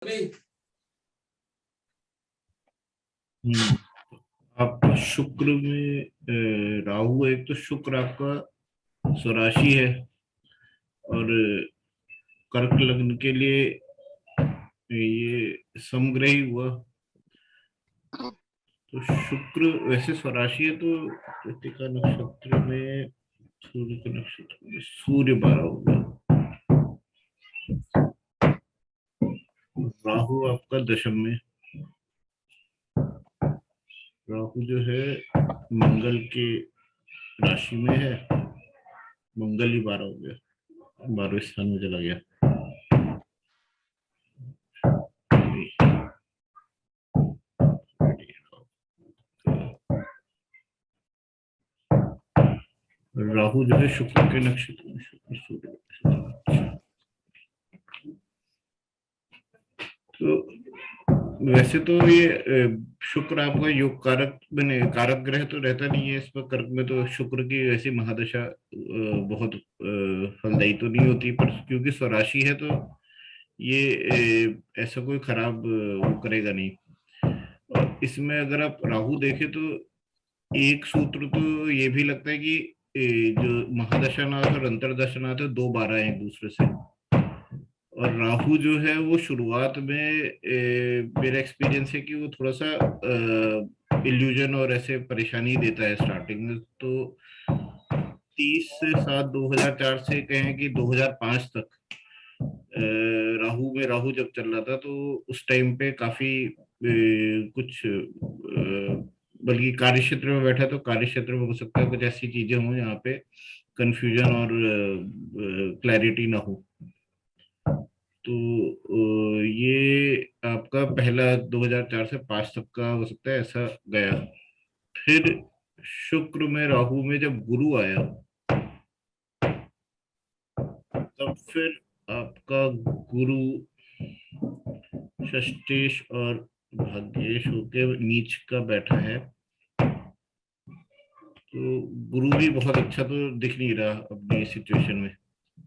हम्म, आपका शुक्र में राहु है। एक तो शुक्र आपका स्वराशि है और कर्क लग्न के लिए ये समग्रही हुआ। तो शुक्र वैसे स्वराशि है तो कृतिका नक्षत्र में सूर्य के नक्षत्र में सूर्य 12 हो गया। राहु आपका दशम में। राहु जो है मंगल के राशि में है। मंगल ही 12 हो गया, 12वें स्थान में चला गया। राहु जो है शुक्र के नक्षत्र में, शुक्र सूर्य। तो वैसे तो ये शुक्र आपका योग कारक बने, कारक ग्रह तो रहता नहीं है इस पर कर्क में। तो शुक्र की वैसी महादशा बहुत फलदायी तो नहीं होती, पर क्योंकि स्वराशि है तो ये ऐसा कोई खराब वो करेगा नहीं। और इसमें अगर आप राहु देखें तो एक सूत्र तो ये भी लगता है कि जो महादशा नाथ और अंतरदशा नाथ है, 2 12 है एक दूसरे से। और राहु जो है वो शुरुआत में मेरा एक्सपीरियंस है कि वो थोड़ा सा इल्यूजन और ऐसे परेशानी देता है स्टार्टिंग में। तो 30/7/2004 से कहें कि 2005 तक राहु में, राहु जब चल रहा था तो उस टाइम पे काफी कुछ बल्कि कार्य क्षेत्र में बैठा तो कार्य क्षेत्र में हो सकता है कुछ ऐसी चीजें हों यहाँ पे कंफ्यूजन और क्लैरिटी ना हो। तो ये आपका पहला 2004 से 5 तक का हो सकता है ऐसा गया। फिर शुक्र में राहु में जब गुरु आया तब फिर आपका गुरु षष्टेश और भाग्येश होके नीच का बैठा है। तो गुरु भी बहुत अच्छा तो दिख नहीं रहा अपनी सिचुएशन में।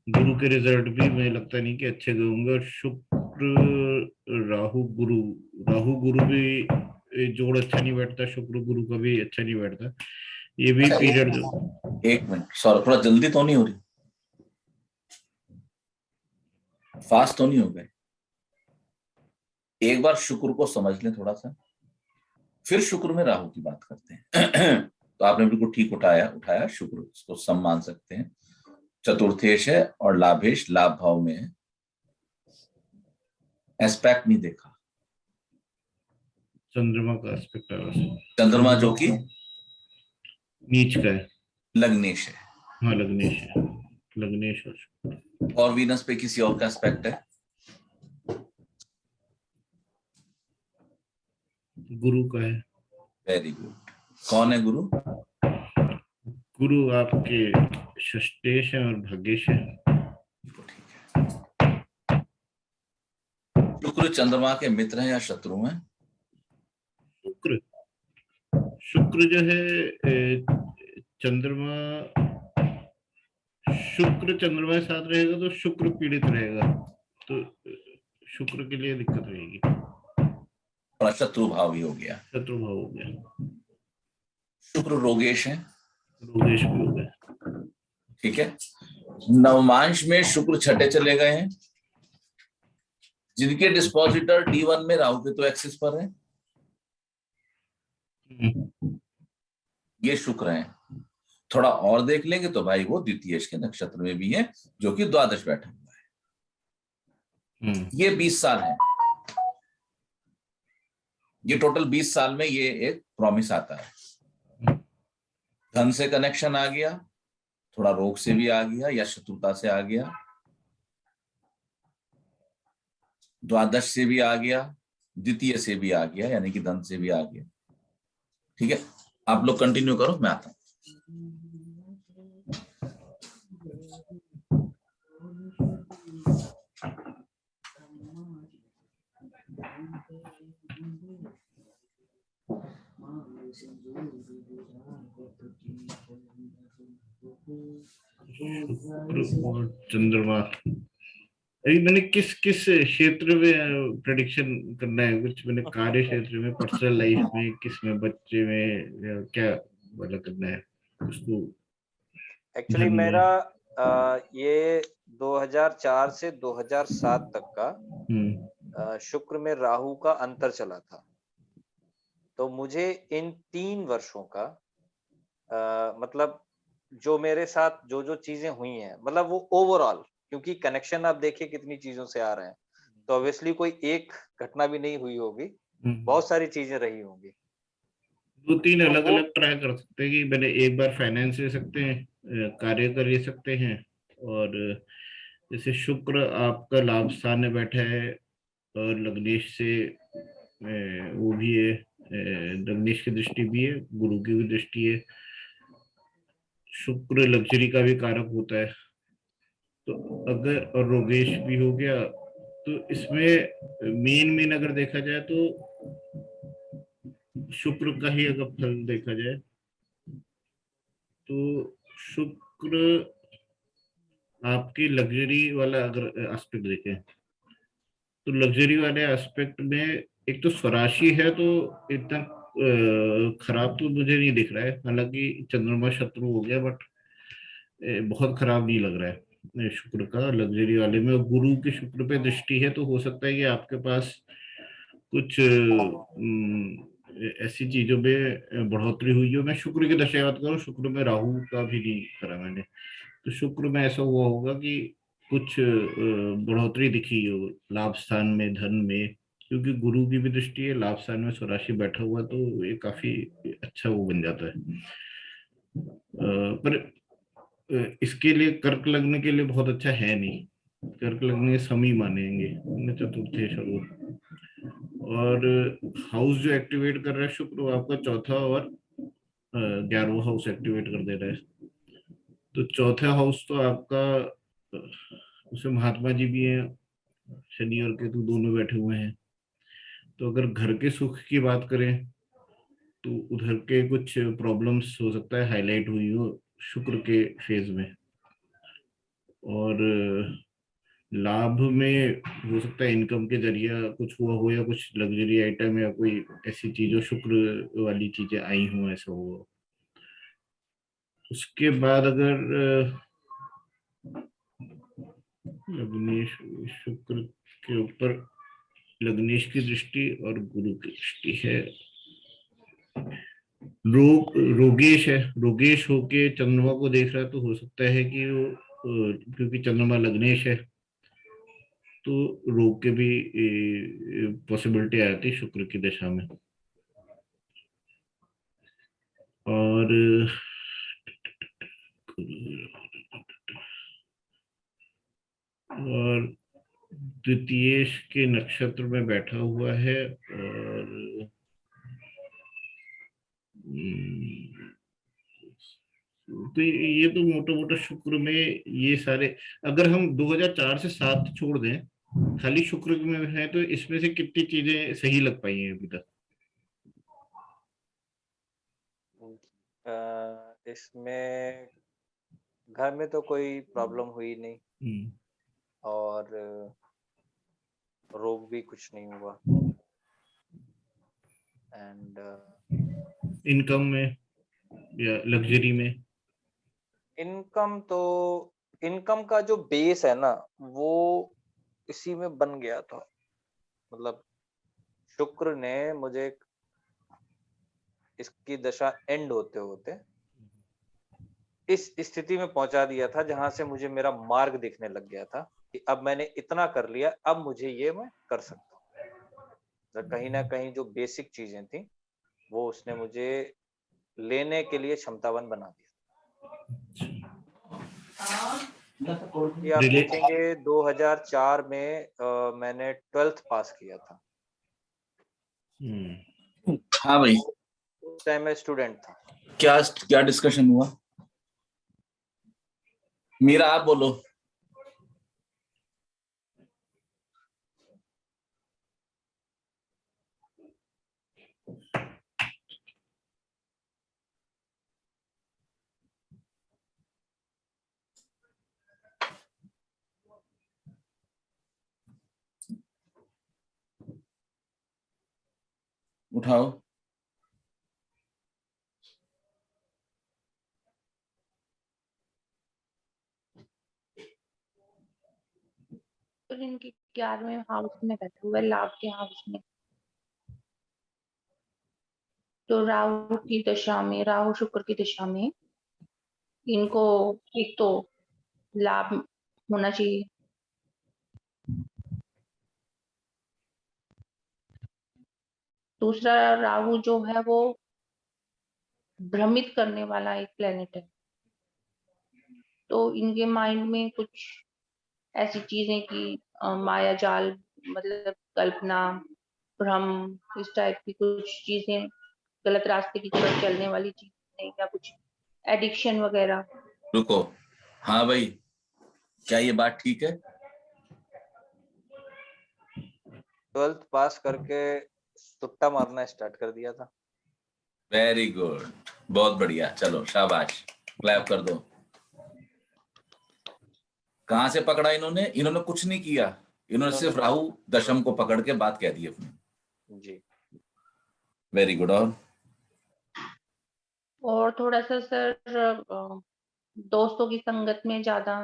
गुरु के रिजल्ट भी मुझे लगता नहीं कि अच्छे गए होंगे। और शुक्र राहु गुरु, राहु गुरु भी जोड़ अच्छा नहीं बैठता, शुक्र गुरु का भी अच्छा नहीं बैठता। ये भी पीरियड जो, एक मिनट सॉरी, थोड़ा जल्दी तो नहीं हो रही, फास्ट तो नहीं हो गए। एक बार शुक्र को समझ लें थोड़ा सा, फिर शुक्र में राहु की बात करते हैं। तो आपने बिल्कुल ठीक उठाया शुक्र, इसको सम मान सकते हैं। चतुर्थेश है और लाभेश लाभ भाव में है। एस्पेक्ट नहीं देखा, चंद्रमा का एस्पेक्ट है। चंद्रमा जो कि नीच का है, लग्नेश है। हाँ लग्नेश है, लग्नेश और वीनस पे किसी और का एस्पेक्ट है, गुरु का है। Very good. कौन है गुरु? गुरु आपके षष्टेश है और भाग्येश है। शुक्र चंद्रमा के मित्र हैं या शत्रु हैं? शुक्र, शुक्र जो है चंद्रमा, शुक्र चंद्रमा के साथ रहेगा तो शुक्र पीड़ित रहेगा, तो शुक्र के लिए दिक्कत रहेगी। और शत्रु भाव भी हो गया, शत्रु भाव हो गया। शुक्र रोगेश है, रोगेश भी हो गया। ठीक है। नवमांश में शुक्र छठे चले गए हैं, जिनके डिस्पोजिटर D1 में राहु के तो एक्सिस पर है, ये शुक्र हैं। थोड़ा और देख लेंगे तो भाई वो द्वितीय के नक्षत्र में भी है, जो कि द्वादश बैठा हुआ है। ये 20 साल है, ये टोटल 20 साल में ये एक प्रॉमिस आता है। धन से कनेक्शन आ गया, थोड़ा रोग से भी आ गया या शत्रुता से आ गया, द्वादश से भी आ गया, द्वितीय से भी आ गया, यानी कि धन से भी आ गया। ठीक है, आप लोग कंटिन्यू करो, मैं आता हूं। शुक्र और चंद्रमा अभी मैंने किस किस क्षेत्र में प्रेडिक्शन करना है, कुछ मैंने कार्य क्षेत्र में, पर्सनल लाइफ में, किस में, बच्चे में, या क्या वाला करना है उसको, एक्चुअली धन में? मेरा ये 2004 से 2007 तक का शुक्र में राहु का अंतर चला था। तो मुझे इन 3 वर्षों का मतलब जो मेरे साथ जो जो चीजें हुई हैं, मतलब वो ओवरऑल, क्योंकि कनेक्शन आप देखिए कितनी चीजों से आ रहे हैं, तो ऑब्वियसली कोई एक घटना भी नहीं हुई होगी, बहुत सारी चीजें रही होंगी। दो तीन तो अलग वो अलग ट्राई कर सकते हैं कि मैंने एक बार फाइनेंस ले सकते हैं, कार्य कर ले सकते हैं, और जैसे शुक्र आपका लाभ स्थान में बैठा है, और लग्नेश से वो भी है, लग्नेश की दृष्टि भी है, गुरु की भी दृष्टि है। शुक्र लग्जरी का भी कारक होता है, तो अगर, और रोगेश भी हो गया, तो इसमें मेन मेन अगर देखा जाए तो शुक्र का ही अगर फल देखा जाए तो शुक्र आपकी लग्जरी वाला अगर एस्पेक्ट देखें, तो लग्जरी वाले एस्पेक्ट में एक तो स्वराशि है, तो इतना खराब तो मुझे नहीं दिख रहा है, हालांकि चंद्रमा शत्रु हो गया, बट बहुत खराब नहीं लग रहा है शुक्र का लग्जरी वाले में। और गुरु की शुक्र पे दृष्टि है, तो हो सकता है कि आपके पास कुछ ऐसी चीजों में बढ़ोतरी हुई हो। मैं शुक्र की दशा बात करूँ, शुक्र में राहु का भी नहीं करा मैंने, तो शुक्र में ऐसा हुआ होगा कि कुछ बढ़ोतरी दिखी हो लाभ स्थान में, धन में, क्योंकि गुरु की भी दृष्टि है, लाभ स्थान में स्वराशि बैठा हुआ, तो ये काफी अच्छा वो बन जाता है। पर इसके लिए कर्क लगने के लिए बहुत अच्छा है नहीं, कर्क लगने के समय मानेंगे चतुर्थेश, और हाउस जो एक्टिवेट कर रहा है शुक्र, वो आपका चौथा और 11वां हाउस एक्टिवेट कर दे रहा है। तो चौथा हाउस तो आपका उसमें महात्मा जी भी हैं, शनि और केतु दोनों बैठे हुए हैं, तो अगर घर के सुख की बात करें तो उधर के कुछ प्रॉब्लम्स हो सकता है हाईलाइट हुई हो शुक्र के फेज में। और लाभ में हो सकता है इनकम के जरिए कुछ हुआ हो, या कुछ लग्जरी आइटम, या कोई ऐसी चीजों शुक्र वाली चीजें आई हो, ऐसा हुआ। उसके बाद अगर लग्नेश शुक्र के ऊपर लग्नेश की दृष्टि और गुरु की दृष्टि है, रोगेश है, रोगेश होके चंद्रमा को देख रहा है, तो हो सकता है कि वो क्योंकि चंद्रमा लग्नेश है, तो रोग के भी पॉसिबिलिटी आती है शुक्र की दशा में। और और द्वितीय के नक्षत्र में बैठा हुआ है, और तो ये तो मोटा मोटा शुक्र में ये सारे, अगर हम 2004 से 7 छोड़ दें, खाली शुक्र में है, तो इसमें से कितनी चीजें सही लग पाई हैं अभी तक? इसमें घर में तो कोई प्रॉब्लम हुई नहीं, और रोग भी कुछ नहीं हुआ, एंड इनकम में या लग्जरी में? इनकम का जो बेस है ना, वो इसी में बन गया था। मतलब शुक्र ने मुझे इसकी दशा एंड होते होते इस स्थिति में पहुंचा दिया था जहां से मुझे मेरा मार्ग दिखने लग गया था कि अब मैंने इतना कर लिया, अब मुझे ये मैं कर सकता हूँ। तो कहीं ना कहीं जो बेसिक चीजें थी वो उसने मुझे लेने के लिए क्षमतावान बना दिया। ये आप रिले देखेंगे 2004 में मैंने 12th पास किया था। हाँ भाई, उस टाइम में स्टूडेंट था। क्या क्या डिस्कशन हुआ? मीरा आप बोलो। उठाओ। तो इनके 11वें हाउस में बैठा हुआ है, लाभ के हाउस में। तो राहु की दशा में, राहु शुक्र की दशा में इनको एक तो लाभ होना चाहिए, दूसरा राहु जो है वो भ्रमित करने वाला एक प्लेनेट है। तो इनके माइंड में कुछ ऐसी चीजें कि माया जाल, मतलब कल्पना, भ्रम, इस टाइप की कुछ चीजें, गलत रास्ते की तरफ चलने वाली चीजें, या कुछ एडिक्शन वगैरह। रुको, हाँ भाई, क्या ये बात ठीक है? 12th पास करके सुट्टा मारना स्टार्ट कर दिया था। वेरी गुड, बहुत बढ़िया, चलो शाबाश, क्लैप कर दो। कहां से पकड़ा इन्होंने? इन्होंने कुछ नहीं किया, इन्होंने सिर्फ राहु दशम को पकड़ के बात कह दी अपनी। जी, वेरी गुड। और थोड़ा सा सर दोस्तों की संगत में ज्यादा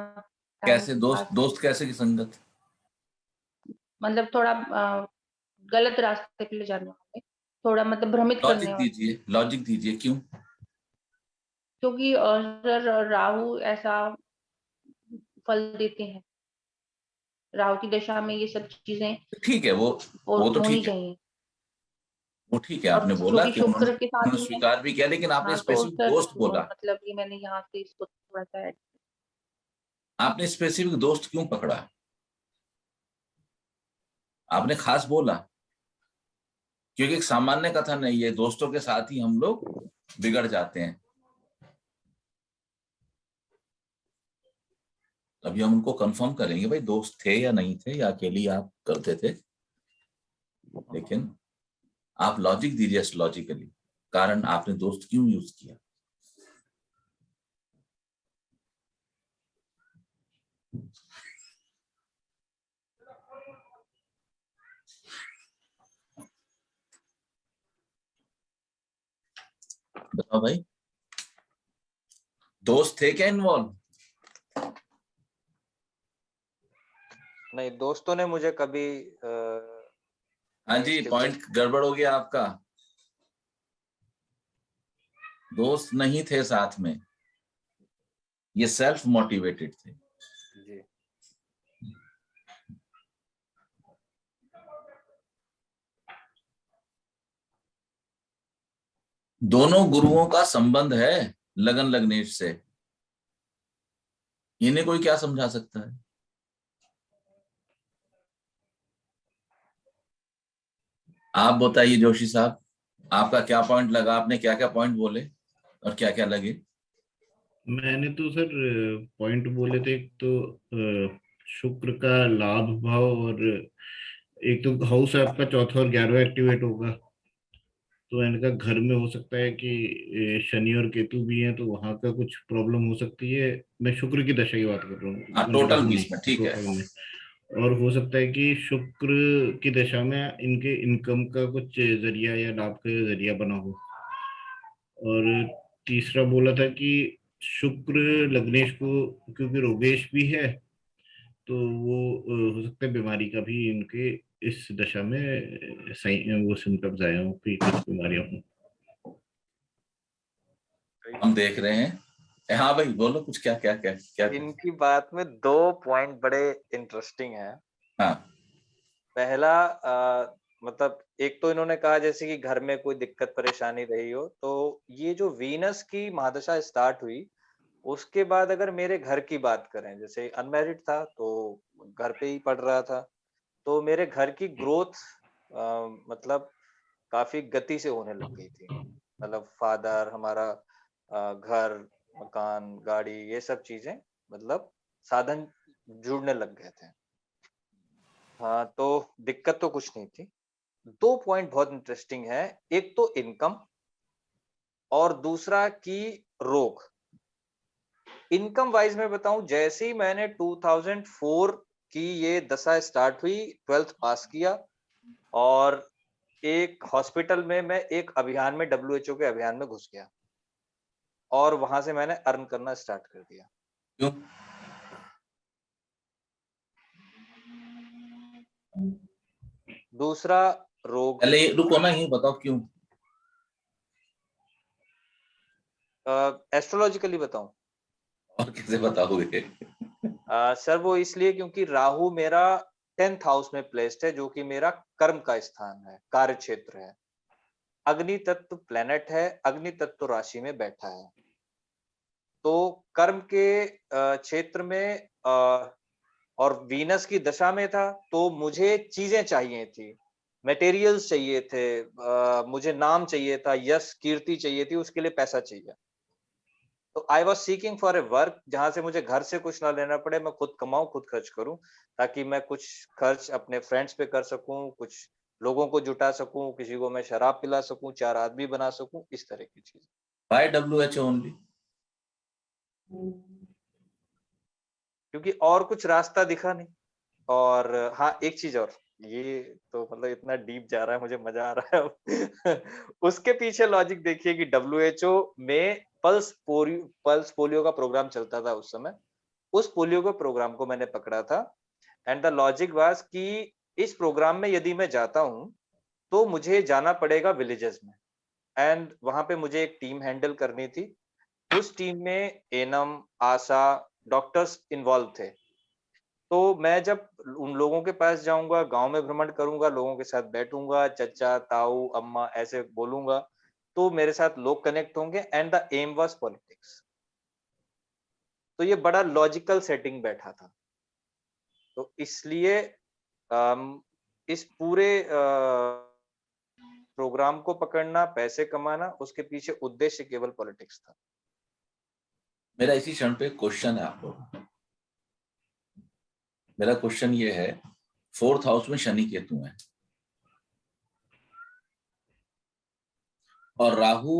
कैसे दोस्त? पास, दोस्त कैसे की संगत? मतलब थोड़ा गलत रास्ते पे ले जाने वाले, थोड़ा मतलब भ्रमित करने लॉजिक वाले। दीजिए, लॉजिक दीजिए, क्यों? क्योंकि सर राहु ऐसा फल देते हैं, राहु की दशा में ये सब चीजें ठीक है, वो तो होनी ठीक है, चाहिए। वो ठीक है, और आपने बोला क्योंकि कि शुक्र के साथ उन्होंने में, स्वीकार भी किया, लेकिन आपने हाँ तो स्पेसिफिक सर दोस्त बोला। मतलब ये मैंने यहाँ से इसको थोड़ा सा आपने स्पेसिफिक दोस्त क्यों पकड़ा? आपने खास बोला, क्योंकि एक सामान्य कथन नहीं है, दोस्तों के साथ ही हम लोग बिगड़ जाते हैं। अभी हम उनको कंफर्म करेंगे भाई दोस्त थे या नहीं थे, या अकेले आप करते थे, लेकिन आप लॉजिक दीजिए, लॉजिकली कारण आपने दोस्त क्यों यूज किया। बताओ भाई, दोस्त थे क्या इन्वॉल्व? नहीं, दोस्तों ने मुझे कभी हाँ जी, पॉइंट गड़बड़ हो गया आपका, दोस्त नहीं थे साथ में, ये सेल्फ मोटिवेटेड थे। जी, दोनों गुरुओं का संबंध है लगन लग्नेश से, इन्हें कोई क्या समझा सकता है? आप बताइए जोशी साहब, आपका क्या पॉइंट लगा? आपने क्या क्या पॉइंट बोले और क्या क्या लगे? मैंने तो सर पॉइंट बोले थे, एक तो शुक्र का लाभ भाव, और एक तो हाउस आपका चौथा और 11वां एक्टिवेट होगा, तो इनका घर में हो सकता है कि शनि और केतु भी हैं, तो वहां का कुछ प्रॉब्लम हो सकती है। मैं शुक्र की दशा की बात कर रहा हाँ, हूँ, टोटल राहु 20 नहीं, में, ठीक है। टोटल में। और हो सकता है कि शुक्र की दशा में इनके इनकम का कुछ जरिया या लाभ का जरिया बना हो। और तीसरा बोला था कि शुक्र लग्नेश को, क्योंकि रोगेश भी है, तो वो हो सकता है बीमारी का भी इनके इस दशा में सही वो सिम्टम्स आए हों कि कुछ बीमारियां हों। हम देख रहे हैं। हाँ भाई बोलो कुछ, क्या क्या क्या क्या? इनकी बात में 2 पॉइंट बड़े इंटरेस्टिंग हैं। हाँ, पहला मतलब एक तो इन्होंने कहा जैसे कि घर में कोई दिक्कत परेशानी रही हो, तो ये जो वीनस की महादशा स्टार्ट हुई उसके बाद अगर मेरे घर की बात करें, जैसे अनमैरिड था तो घर पे ही पढ़ रहा था, तो मेरे घर की ग्रोथ मतलब काफी गति से होने लग गई थी। मतलब फादर हमारा घर, मकान, गाड़ी, ये सब चीजें, मतलब साधन जुड़ने लग गए थे। हाँ, तो दिक्कत तो कुछ नहीं थी। 2 पॉइंट बहुत इंटरेस्टिंग है, एक तो इनकम और दूसरा कि रोग। इनकम वाइज में बताऊं, जैसे ही मैंने 2004 की ये दशा स्टार्ट हुई, 12th पास किया और एक हॉस्पिटल में मैं एक अभियान में, WHO के अभियान में घुस गया और वहां से मैंने अर्न करना स्टार्ट कर दिया। क्यों? दूसरा रोग, पहले रुको ना, ये बताओ क्यों? एस्ट्रोलॉजिकली बताऊं? और कैसे बताओगे? सर वो इसलिए क्योंकि राहु मेरा 10th हाउस में प्लेस्ड है, जो कि मेरा कर्म का स्थान है, कार्य क्षेत्र है। अग्नि तत्व प्लेनेट है, अग्नि तत्व राशि में बैठा है, तो कर्म के क्षेत्र में और वीनस की दशा में था, तो मुझे चीजें चाहिए थी, मटेरियल्स चाहिए थे, मुझे नाम चाहिए था, यश कीर्ति चाहिए थी, उसके लिए पैसा चाहिए। तो I was seeking for a work जहां से मुझे घर से कुछ ना लेना पड़े, मैं खुद कमाऊं, खुद खर्च करूं, ताकि मैं कुछ खर्च अपने फ्रेंड्स पे कर सकूं, कुछ लोगों को जुटा सकूं, किसी को मैं शराब पिला सकूं, 4 आदमी बना सकूं, इस तरह की चीज। Why WHO only? क्योंकि और कुछ रास्ता दिखा नहीं। और हाँ, एक चीज और, ये तो मतलब इतना डीप जा रहा है, मुझे मजा आ रहा है अब। उसके पीछे लॉजिक देखिए कि WHO में पल्स पोलियो का प्रोग्राम चलता था उस समय। उस पोलियो के प्रोग्राम को मैंने पकड़ा था, एंड द लॉजिक वाज कि इस प्रोग्राम में यदि मैं जाता हूं तो मुझे जाना पड़ेगा विलेजेस में, एंड वहां पे मुझे एक टीम हैंडल करनी थी। उस टीम में एनम, आशा, डॉक्टर्स इन्वॉल्व थे। तो मैं जब उन लोगों के पास जाऊंगा, गांव में भ्रमण करूंगा, लोगों के साथ बैठूंगा, चचा, ताऊ, अम्मा ऐसे बोलूंगा, तो मेरे साथ लोग कनेक्ट होंगे, and the aim was politics. तो ये बड़ा लॉजिकल सेटिंग बैठा था। तो इसलिए इस पूरे प्रोग्राम को पकड़ना, पैसे कमाना, उसके पीछे उद्देश्य केवल पॉलिटिक्स था। मेरा इसी क्षण पे क्वेश्चन है आप लोग। मेरा क्वेश्चन ये है, 4th हाउस में शनि केतु है और राहु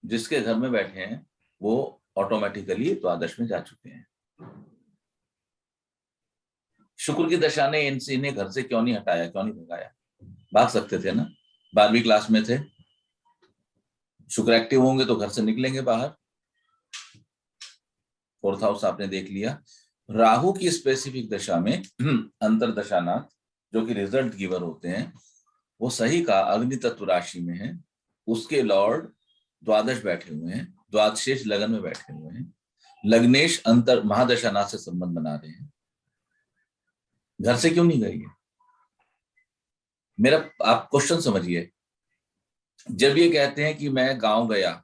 जिसके घर में बैठे हैं वो ऑटोमेटिकली द्वादश में जा चुके हैं। शुक्र की दशा ने इन्हें घर से क्यों नहीं हटाया, क्यों नहीं भगाया? भाग सकते थे ना, 12वीं क्लास में थे। शुक्र एक्टिव होंगे तो घर से निकलेंगे बाहर। 4th हाउस आपने देख लिया। राहु की स्पेसिफिक दशा में अंतर दशानाथ जो कि रिजल्ट गिवर होते हैं, वो सही का अग्नि तत्व राशि में है, उसके लॉर्ड द्वादश बैठे हुए हैं, द्वादशेष लगन में बैठे हुए हैं, लग्नेश अंतर महादशानाथ से संबंध बना रहे हैं। घर से क्यों नहीं गई है? मेरा आप क्वेश्चन समझिए। जब ये कहते हैं कि मैं गांव गया,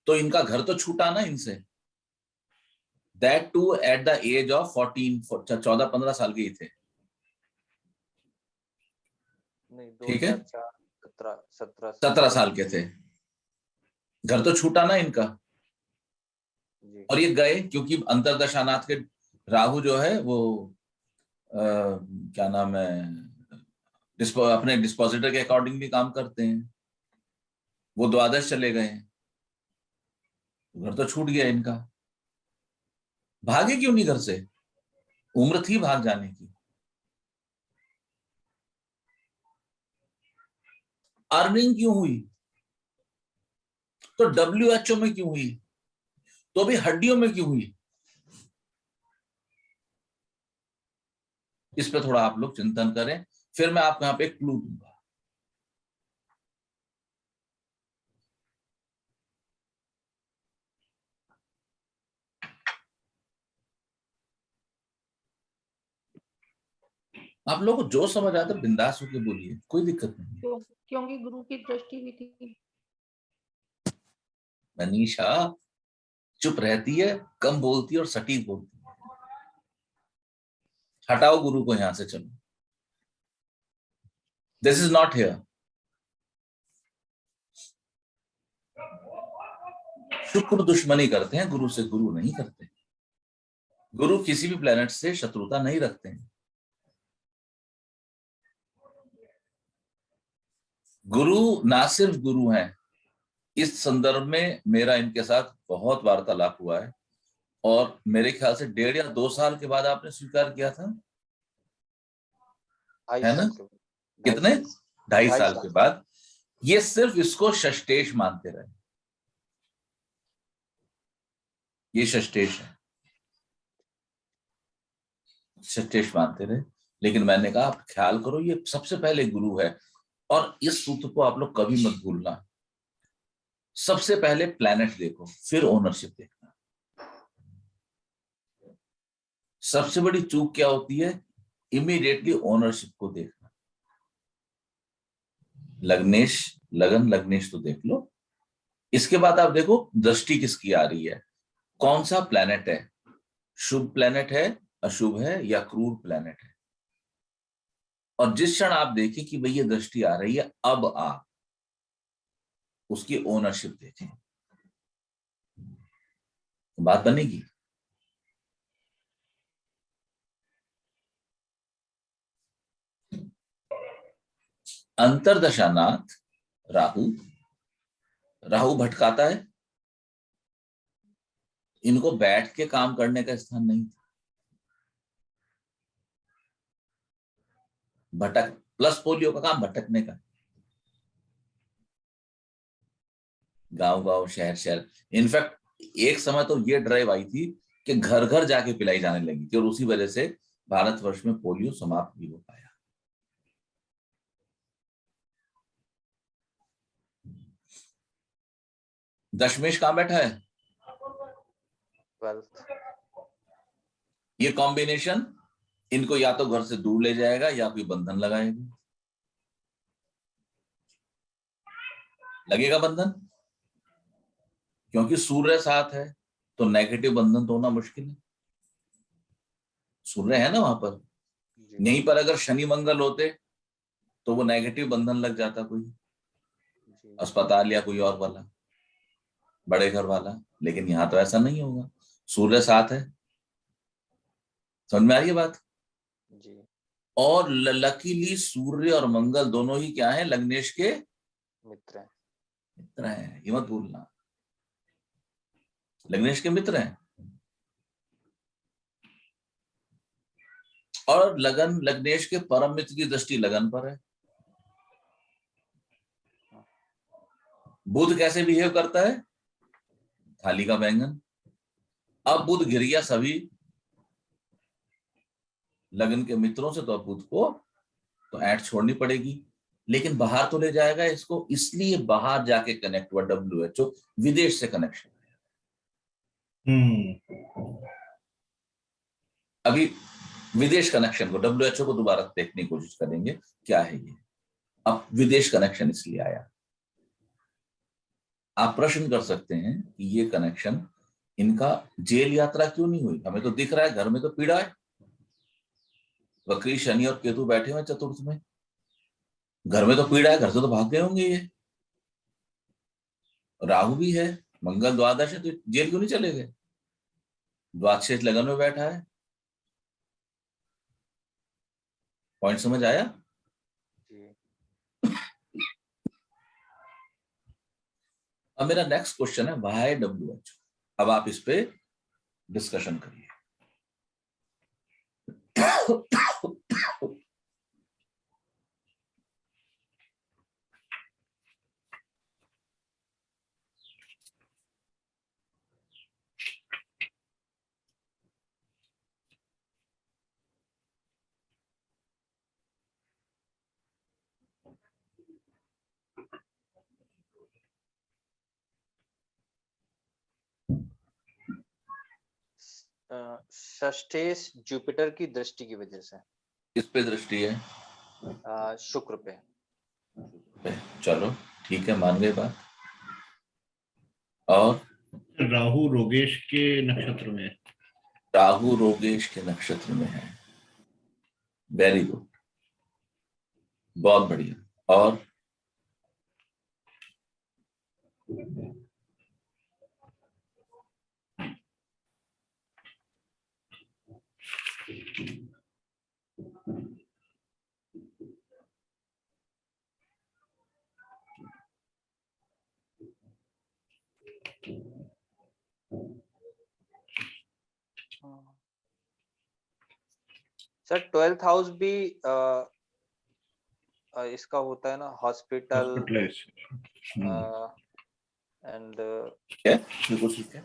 तो इनका घर तो छूटा ना इनसे, that too at the age of 14 साल के ही थे। नहीं, ठीक है, 2004, 17 साल के थे, घर तो छूटा ना इनका। जी। और ये गए क्योंकि अंतरदशानाथ के राहु जो है वो क्या नाम है, अपने डिस्पोजिटर के अकॉर्डिंग भी काम करते हैं। वो द्वादश चले गए, घर तो छूट गया इनका। भागे क्यों नहीं घर से? उम्र थी भाग जाने की। अर्निंग क्यों हुई? तो WHO में क्यों हुई? तो भी हड्डियों में क्यों हुई? इस पे थोड़ा आप लोग चिंतन करें, फिर मैं आपको यहाँ पे एक क्लू दूंगा। आप लोगों को जो समझ आता है बिंदास होकर बोलिए, कोई दिक्कत नहीं। क्योंकि गुरु की दृष्टि भी थी। मनीषा चुप रहती है, कम बोलती है और सटीक बोलती है। हटाओ गुरु को यहां से, चलो, दिस इज नॉट हियर। शुक्र दुश्मनी करते हैं, गुरु से गुरु नहीं करते। गुरु किसी भी प्लेनेट से शत्रुता नहीं रखते हैं। गुरु ना सिर्फ गुरु हैं, इस संदर्भ में मेरा इनके साथ बहुत वार्तालाप हुआ है, और मेरे ख्याल से 1.5 या 2 साल के बाद आपने स्वीकार किया था, है ना? कितने? 2.5 साल के बाद, ये सिर्फ इसको षष्टेश मानते रहे। ये षष्टेश है, षष्टेश मानते रहे। लेकिन मैंने कहा आप ख्याल करो, ये सबसे पहले गुरु है, और इस सूत्र को आप लोग कभी मत भूलना। सबसे पहले प्लैनेट देखो, फिर ओनरशिप देखना। सबसे बड़ी चूक क्या होती है? इमीडिएटली ओनरशिप को देखना। लग्नेश तो देख लो, इसके बाद आप देखो दृष्टि किसकी आ रही है, कौन सा प्लैनेट है, शुभ प्लैनेट है, अशुभ है, या क्रूर प्लैनेट है। और जिस क्षण आप देखें कि भई ये दृष्टि आ रही है, अब आप उसकी ओनरशिप देखें, बात बनेगी। अंतरदशानाथ राहु भटकाता है, इनको बैठ के काम करने का स्थान नहीं था। भटक प्लस पोलियो का काम भटकने का, गांव गांव शहर शहर। इनफैक्ट एक समय तो ये ड्राइव आई थी कि घर घर जाके पिलाई जाने लगी थी, और उसी वजह से भारतवर्ष में पोलियो समाप्त भी हो पाया। दशमेश कहां बैठा है? 12th। ये कॉम्बिनेशन इनको या तो घर से दूर ले जाएगा या कोई बंधन लगाएगा। लगेगा बंधन, क्योंकि सूर्य साथ है, तो नेगेटिव बंधन तो होना मुश्किल है। सूर्य है ना वहां पर, यहीं पर अगर शनि मंगल होते तो वो नेगेटिव बंधन लग जाता, कोई अस्पताल या कोई और वाला, बड़े घर वाला। लेकिन यहां तो ऐसा नहीं होगा, सूर्य साथ है। समझ में आ रही है बात? जी। और लकीली सूर्य और मंगल दोनों ही क्या है? लग्नेश के मित्र हैं, ये मत भूलना, लग्नेश के मित्र हैं। और लग्नेश के परम मित्र की दृष्टि लगन पर है। बुध कैसे बिहेव करता है? थाली का बैंगन। अब बुध गिर गया सभी लगन के मित्रों से, तो अब बुध को तो ऐड छोड़नी पड़ेगी, लेकिन बाहर तो ले जाएगा इसको, इसलिए बाहर जाके कनेक्ट हुआ WHO, विदेश से कनेक्शन। अभी विदेश कनेक्शन को, WHO को दोबारा देखने की कोशिश करेंगे क्या है ये। अब विदेश कनेक्शन इसलिए आया। आप प्रश्न कर सकते हैं कि ये कनेक्शन, इनका जेल यात्रा क्यों नहीं हुई? हमें तो दिख रहा है घर में तो पीड़ा है, वक्री शनि और केतु बैठे हुए चतुर्थ में, घर में तो पीड़ा है, घर से तो भाग गए होंगे ये। राहु भी है, मंगल द्वादश है, तो जेल क्यों नहीं चले गए? द्वादश लगन में बैठा है। पॉइंट समझ आया? अब मेरा नेक्स्ट क्वेश्चन है वाई WHO। अब आप इस पे डिस्कशन करिए। षष्ठेश जुपिटर की दृष्टि की वजह से। किस पे दृष्टि है? शुक्र पे। चलो ठीक है, मान गए बात। और राहु रोगेश के नक्षत्र में, राहु रोगेश के नक्षत्र में है। वेरी गुड, बहुत बढ़िया। और सर 12th हाउस भी इसका होता है ना हॉस्पिटल हॉस्पिटलाइज। एंड क्या बिल्कुल ठीक है,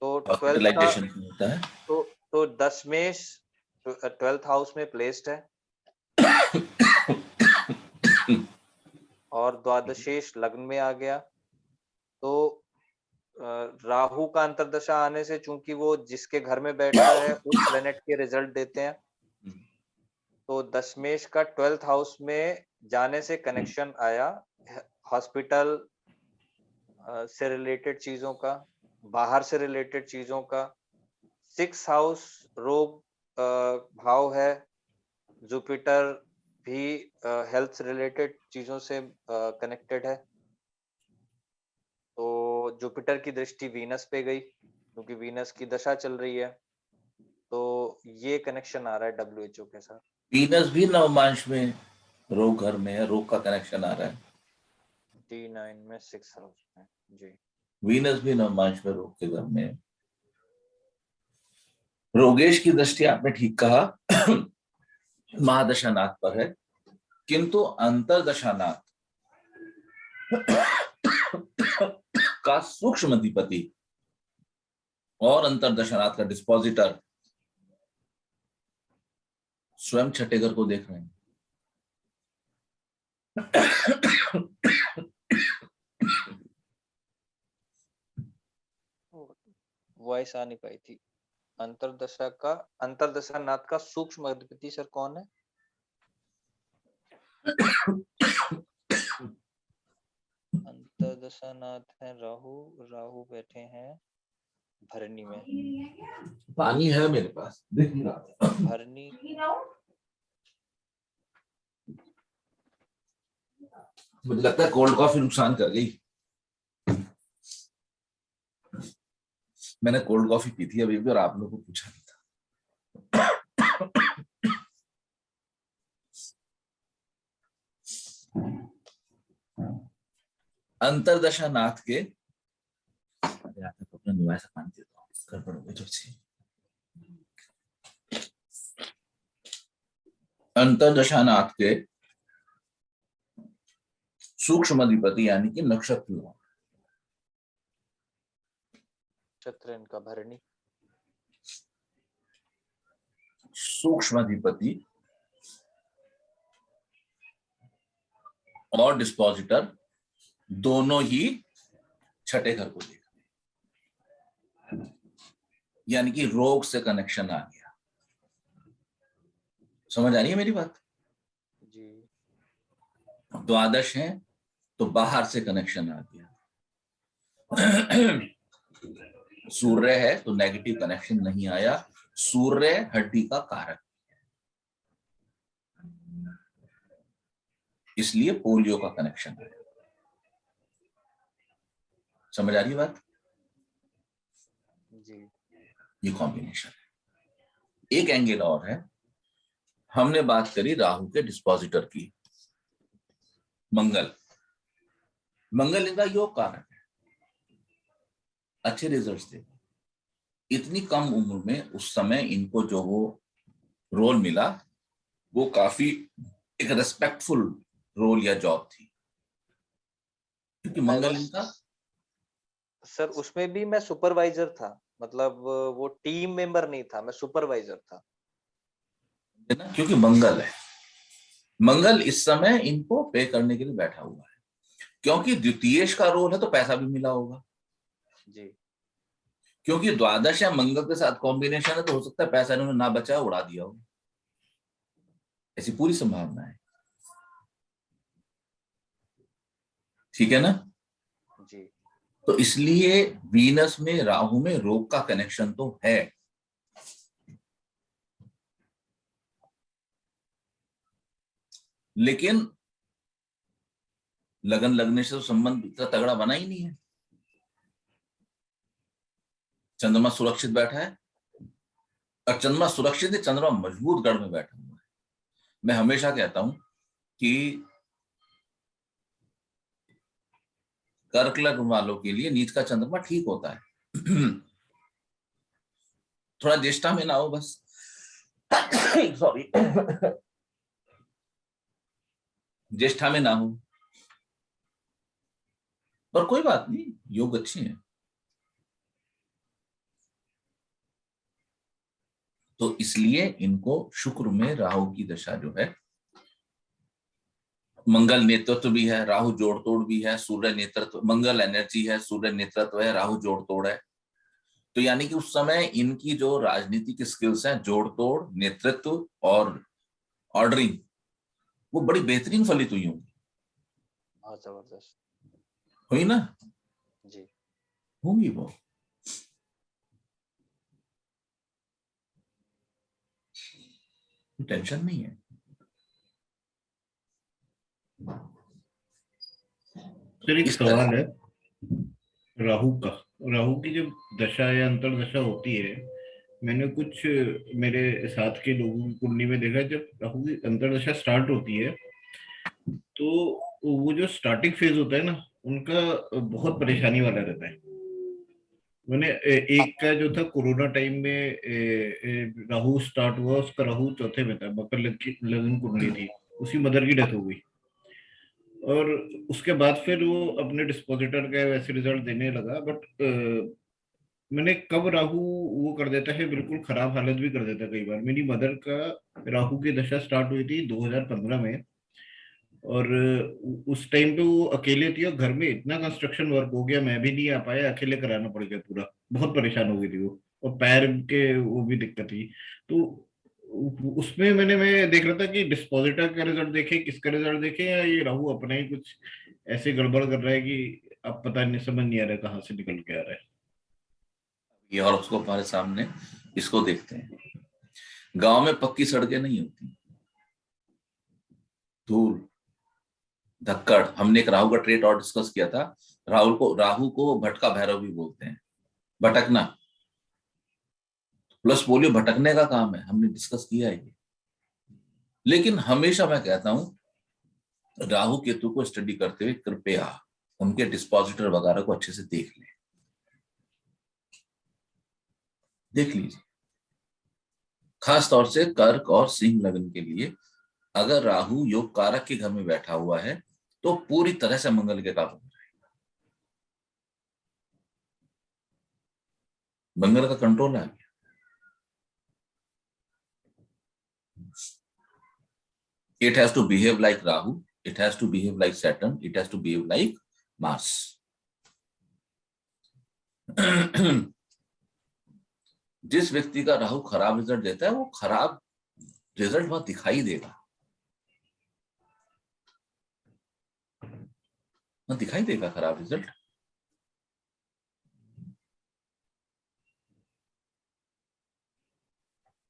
तो 12th का हॉस्पिटलाइजेशन होता है। तो दशमेश 12th हाउस में प्लेस्ड है और द्वादशेष लग्न में आ गया। तो राहु का अंतर्दशा आने से चूंकि वो जिसके घर में बैठता है उस प्लेनेट के रिजल्ट देते हैं, तो दशमेश का 12th हाउस में जाने से कनेक्शन आया हॉस्पिटल से रिलेटेड चीजों का, बाहर से रिलेटेड चीजों का। 6th हाउस रोग भाव है, जुपिटर भी हेल्थ से रिलेटेड चीजों से कनेक्टेड है। तो जुपिटर की दृष्टि वीनस पे गई क्योंकि वीनस की दशा चल रही है, तो ये कनेक्शन आ रहा है WHO के साथ। वीनस भी नवमांश में रोग घर में है, रोग का कनेक्शन आ रहा है D9 में 6th हाउस में जी। वीनस भी नवमांश में रोग के घर में है। रोगेश की दृष्टि आपने ठीक कहा महादशानाथ पर है, किंतु अंतरदशानाथ का सूक्ष्म अधिपति और अंतरदशानाथ का डिस्पोजिटर स्वयं छठे घर को देख रहे हैं। वॉइस आ नहीं पाई थी। अंतरदशानाथ का सूक्ष्म अधिपति सर कौन है? अंतरदशानाथ है राहु, राहु बैठे हैं भरणी में। पानी है मेरे पास, देख नहीं रहा। भरणी मुझे लगता है कोल्ड कॉफी नुकसान कर गई। मैंने कोल्ड कॉफी पी थी अभी भी और आप लोगों को पूछा नहीं था। अंतरदशानाथ के अपना निवास पानी देता हूँ, गड़बड़ हो गई थोड़ी सी। अंतरदशानाथ के सूक्ष्म अधिपति यानी कि नक्षत्र इनका भरणी, सूक्ष्म अधिपति और डिस्पोजिटर दोनों ही छठे घर को देख रहे हैं, यानी कि रोग से कनेक्शन आ गया। समझ आ रही है मेरी बात? जी। द्वादश है तो बाहर से कनेक्शन आ गया। सूर्य है तो नेगेटिव कनेक्शन नहीं आया। सूर्य हड्डी का कारक, इसलिए पोलियो का कनेक्शन आया। समझ आ रही है बात? जी। ये कॉम्बिनेशन है। एक एंगल और है, हमने बात करी राहु के डिस्पोजिटर की, मंगल। मंगल इनका योग कारक है, अच्छे रिजल्ट्स थे। इतनी कम उम्र में उस समय इनको जो वो रोल मिला वो काफी एक रेस्पेक्टफुल रोल या जॉब थी, क्योंकि मंगल इनका सर उसमें भी मैं सुपरवाइजर था, मतलब वो टीम मेंबर नहीं था, मैं सुपरवाइजर था ना, क्योंकि मंगल है। मंगल इस समय इनको पे करने के लिए बैठा हुआ है, क्योंकि द्वितीयेश का रोल है तो पैसा भी मिला होगा जी। क्योंकि द्वादश या मंगल के साथ कॉम्बिनेशन है, तो हो सकता है पैसा इन्होंने ना बचा उड़ा दिया हो, ऐसी पूरी संभावना है। ठीक है ना? जी। तो इसलिए वीनस में राहु में रोग का कनेक्शन तो है, लेकिन लगन लगने से तो संबंध इतना तगड़ा बना ही नहीं है। चंद्रमा सुरक्षित बैठा है, और चंद्रमा सुरक्षित है, चंद्रमा मजबूत गढ़ में बैठा हुआ है। मैं हमेशा कहता हूं कि कर्क लग्न वालों के लिए नीच का चंद्रमा ठीक होता है। थोड़ा ज्येष्ठा में ना हो बस। सॉरी। ज्येष्ठा में ना हो, पर कोई बात नहीं, योग अच्छी है। तो इसलिए इनको शुक्र में राहु की दशा जो है, मंगल नेतृत्व भी है, राहु जोड़ तोड़ भी है, सूर्य नेतृत्व, मंगल एनर्जी है, सूर्य नेतृत्व है, राहु जोड़ तोड़ है। तो यानी कि उस समय इनकी जो राजनीति की स्किल्स हैं, जोड़ तोड़, नेतृत्व और ऑर्डरिंग, वो बड़ी बेहतरीन फलित हुई होंगी। हाँ, जबरदस्त हुई ना जी। होंगी वो। टेंशन नहीं है। सर एक इस सवाल तरह है राहु का। राहु की जब दशा या अंतर्दशा होती है, मैंने कुछ मेरे साथ के लोगों की कुंडली में देखा, जब राहु की अंतर्दशा स्टार्ट होती है तो वो जो स्टार्टिंग फेज होता है ना, उनका बहुत परेशानी वाला रहता है। मैंने एक का जो था कोरोना टाइम में राहु स्टार्ट हुआ, उसका राहु चौथे में था, मकर लगन कुंडली थी, उसी मदर की डेथ हो गई। और उसके बाद फिर वो अपने डिस्पोजिटर का वैसे रिजल्ट देने लगा, बट मैंने कब राहु वो कर देता है, बिल्कुल खराब हालत भी कर देता है कई बार। मेरी मदर का राहु की दशा स्टार्ट हुई थी 2015 में, और उस टाइम पे वो अकेले थी, और घर में इतना कंस्ट्रक्शन वर्क हो गया, मैं भी नहीं आ पाया, अकेले कराना पड़ गया पूरा। बहुत परेशान हो गई थी वो, और पैर के वो भी दिक्कत थी। तो उसमें मैं देख रहा था कि डिस्पोजिटर का रिजल्ट देखे, किसका रिजल्ट देखे, या ये राहु अपना ही कुछ ऐसे गड़बड़ कर रहा है कि अब पता नहीं, समझ नहीं आ रहा है कहाँ से निकल के आ रहा है। ये और उसको हमारे सामने इसको देखते हैं। गांव में पक्की सड़कें नहीं होती, धूल धक्कड़। हमने एक राहु का ट्रेट और डिस्कस किया था। राहु को भटका भैरव भी बोलते हैं, भटकना प्लस बोलियो भटकने का काम है, हमने डिस्कस किया है ये। लेकिन हमेशा मैं कहता हूं राहु केतु को स्टडी करते हुए कृपया उनके डिस्पोजिटर वगैरह को अच्छे से देख लीजिए। खास तौर से कर्क और सिंह लग्न के लिए अगर राहु योग कारक के घर में बैठा हुआ है तो पूरी तरह से मंगल के काबू में रहेगा, मंगल का कंट्रोल आ गया। It has to behave like Rahu, it has to behave like Saturn, it has to behave like Mars. जिस व्यक्ति का राहु खराब रिजल्ट देता है, वो खराब रिजल्ट वहां दिखाई देगा, दिखाई देगा खराब रिजल्ट।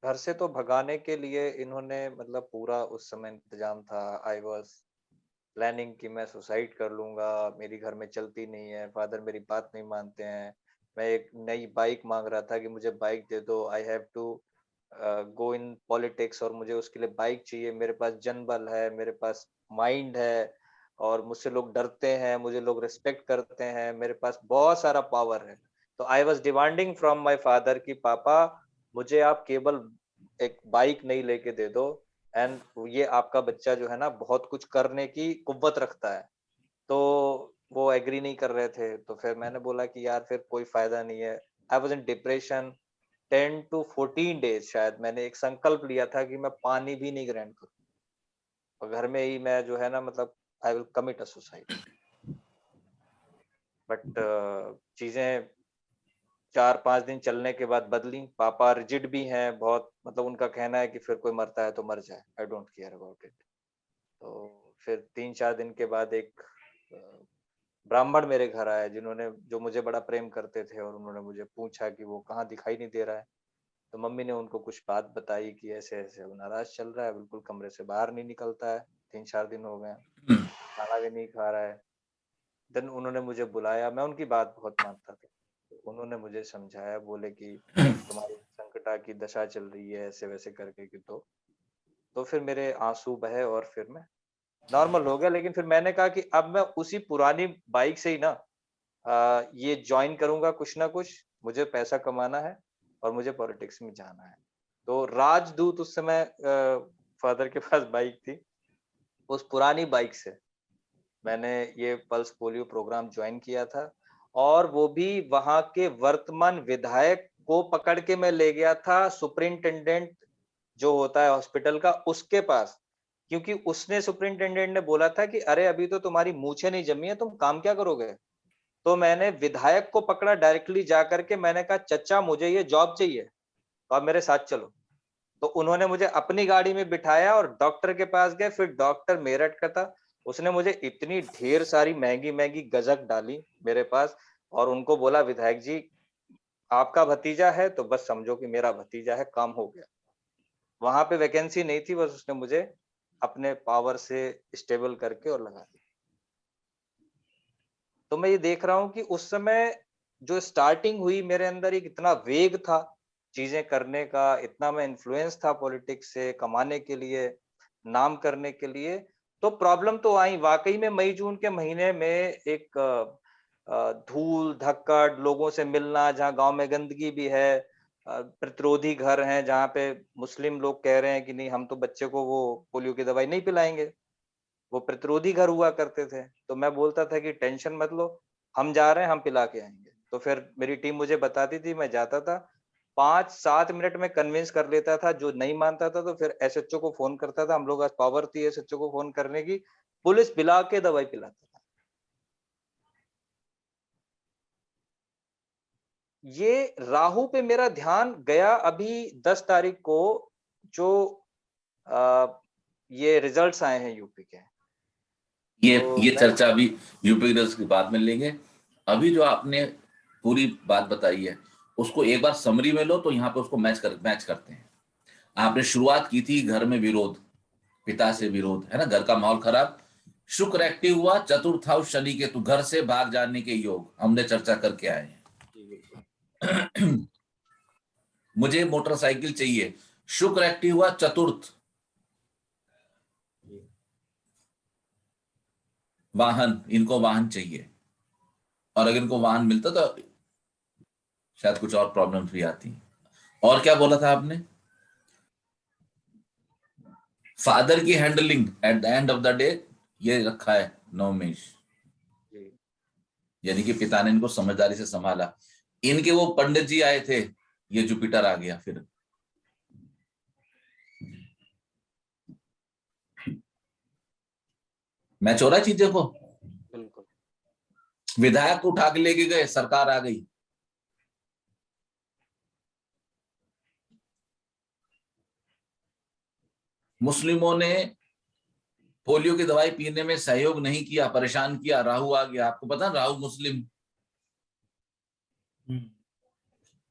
घर से तो भगाने के लिए इन्होंने मतलब पूरा उस समय इंतजाम था। आई वॉज प्लानिंग कि मैं सुसाइड कर लूंगा, मेरी घर में चलती नहीं है, फादर मेरी बात नहीं मानते हैं। मैं एक नई बाइक मांग रहा था कि मुझे बाइक दे दो, I have to go in politics, और मुझे उसके लिए बाइक चाहिए। मेरे पास जनबल है, मेरे पास माइंड है, और मुझसे लोग डरते हैं, मुझे लोग रिस्पेक्ट करते हैं, मेरे पास बहुत सारा पावर है। तो I was demanding from my father कि पापा मुझे आप केवल एक बाइक नहीं लेके दे दो, एंड ये आपका बच्चा जो है ना बहुत कुछ करने की कुव्वत रखता है। तो वो एग्री नहीं कर रहे थे। तो फिर मैंने बोला कि यार फिर कोई फायदा नहीं है। I was in depression 10 to 14 days. शायद मैंने एक संकल्प लिया था कि मैं पानी भी नहीं ग्रहण करूं, और घर में ही मैं जो है ना मतलब I will commit a suicide. But चीजें 4-5 दिन चलने के बाद बदली। पापा रिजिड भी हैं बहुत, मतलब उनका कहना है कि फिर कोई मरता है तो मर जाए, I don't care about it. तो फिर 3-4 दिन के बाद एक ब्राह्मण मेरे घर आए, जिन्होंने जो मुझे बड़ा प्रेम करते थे, और उन्होंने मुझे पूछा कि वो कहाँ दिखाई नहीं दे रहा है। तो मम्मी ने उनको कुछ बात बताई कि ऐसे ऐसे वो नाराज चल रहा है, बिल्कुल कमरे से बाहर नहीं निकलता है, 3-4 दिन हो गए, खाना भी नहीं खा रहा है। देन उन्होंने मुझे बुलाया, मैं उनकी बात बहुत मानता था। उन्होंने मुझे समझाया, बोले कि तुम्हारी संकटा की दशा चल रही है ऐसे वैसे करके कि तो फिर मेरे आंसू बहे और फिर मैं नॉर्मल हो गया। लेकिन फिर मैंने कहा कि अब मैं उसी पुरानी बाइक से ही ना ये ज्वाइन करूंगा कुछ ना कुछ, मुझे पैसा कमाना है और मुझे पॉलिटिक्स में जाना है। तो राजदूत उस समय फादर के पास बाइक थी, उस पुरानी बाइक से मैंने ये पल्स पोलियो प्रोग्राम ज्वाइन किया था, और वो भी वहां के वर्तमान विधायक को पकड़ के मैं ले गया था सुपरिंटेंडेंट जो होता है हॉस्पिटल का, उसके पास, क्योंकि उसने सुपरिंटेंडेंट ने बोला था कि अरे अभी तो तुम्हारी मूछें नहीं जमी है, तुम काम क्या करोगे। तो मैंने विधायक को पकड़ा डायरेक्टली जा करके, मैंने कहा चचा मुझे ये जॉब चाहिए, तो आप मेरे साथ चलो। तो उन्होंने मुझे अपनी गाड़ी में बिठाया और डॉक्टर के पास गए। फिर डॉक्टर मेरठ का था, उसने मुझे इतनी ढेर सारी महंगी महंगी गजक डाली मेरे पास, और उनको बोला विधायक जी आपका भतीजा है तो बस समझो कि मेरा भतीजा है, काम हो गया। वहां पे वैकेंसी नहीं थी, बस उसने मुझे अपने पावर से स्टेबल करके और लगा दिया। तो मैं ये देख रहा हूँ कि उस समय जो स्टार्टिंग हुई मेरे अंदर एक इतना वेग था चीजें करने का, इतना मैं इन्फ्लुएंस था पॉलिटिक्स से कमाने के लिए, नाम करने के लिए। तो प्रॉब्लम तो आई वाकई में, मई जून के महीने में एक धूल धक्कड़, लोगों से मिलना, जहाँ गांव में गंदगी भी है, प्रतिरोधी घर हैं जहाँ पे मुस्लिम लोग कह रहे हैं कि नहीं हम तो बच्चे को वो पोलियो की दवाई नहीं पिलाएंगे, वो प्रतिरोधी घर हुआ करते थे। तो मैं बोलता था कि टेंशन मत लो, हम जा रहे हैं, हम पिला के आएंगे। तो फिर मेरी टीम मुझे बताती थी, मैं जाता था, 5-7 मिनट में कन्विंस कर लेता था। जो नहीं मानता था तो फिर एसएचओ को फोन करता था, हम लोग आज पावर थी एसएचओ को फोन करने की, पुलिस पिला के दवाई पिलाता था। ये राहु पे मेरा ध्यान गया अभी 10 तारीख को, जो ये रिजल्ट्स आए हैं यूपी के। ये चर्चा अभी यूपी रिजल्ट्स के बाद में लेंगे। अभी जो आपने पूरी बात बताई है उसको एक बार समरी में लो, तो यहाँ पे उसको मैच करते हैं। आपने शुरुआत की थी घर में विरोध, पिता से विरोध, है ना, घर का माहौल खराब, शुक्र एक्टिव हुआ, चतुर्थ हाउस शनि के, तो घर से भाग जाने के योग हमने चर्चा करके आए हैं। मुझे मोटरसाइकिल चाहिए, शुक्र एक्टिव हुआ, चतुर्थ वाहन, इनको वाहन चाहिए, और अगर इनको वाहन मिलता तो शायद कुछ और प्रॉब्लम भी आती। और क्या बोला था आपने? फादर की handling at the end of the day ये रखा है नवमेश, यानी कि पिता ने इनको समझदारी से संभाला। इनके वो पंडित जी आए थे, ये जुपिटर आ गया। फिर मैच हो रहा है चीजें को। बिल्कुल। विधायक को उठा के लेके गए, सरकार आ गई। मुस्लिमों ने पोलियो की दवाई पीने में सहयोग नहीं किया, परेशान किया, राहु आ गया। आपको पता, राहु मुस्लिम।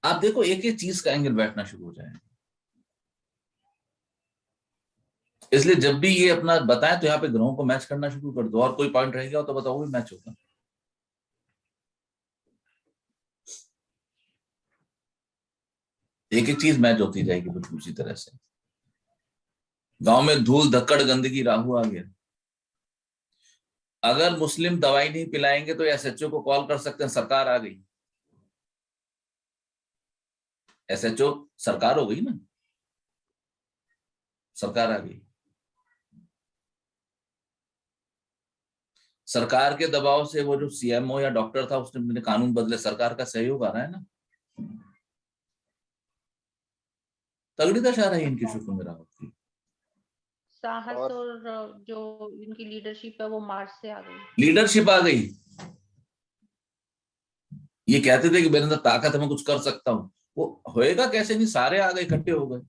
आप देखो एक एक चीज का एंगल बैठना शुरू हो जाए। इसलिए जब भी ये अपना बताएं तो यहाँ पे ग्रहों को मैच करना शुरू कर दो। और कोई पॉइंट रह गया तो बताओ, भी मैच होगा। एक एक चीज मैच होती जाएगी बिल्कुल उसी तरह से। गांव में धूल धक्कड़ गंदगी, राहु आ गया। अगर मुस्लिम दवाई नहीं पिलाएंगे तो एसएचओ को कॉल कर सकते हैं, सरकार आ गई। एसएचओ सरकार हो गई ना, सरकार आ गई। सरकार के दबाव से वो जो सीएमओ या डॉक्टर था उसने कानून बदले, सरकार का सहयोग आ रहा है ना। तगड़ी दशा रही इनकी शुक्र में राहु की। साहस और जो इनकी लीडरशिप है वो मार्च से आ गई। लीडरशिप आ गई। ये कहते थे कि मेरे अंदर ताकत है, मैं कुछ कर सकता हूं। वो होएगा कैसे? नहीं, सारे आ गए, इकट्ठे हो गए।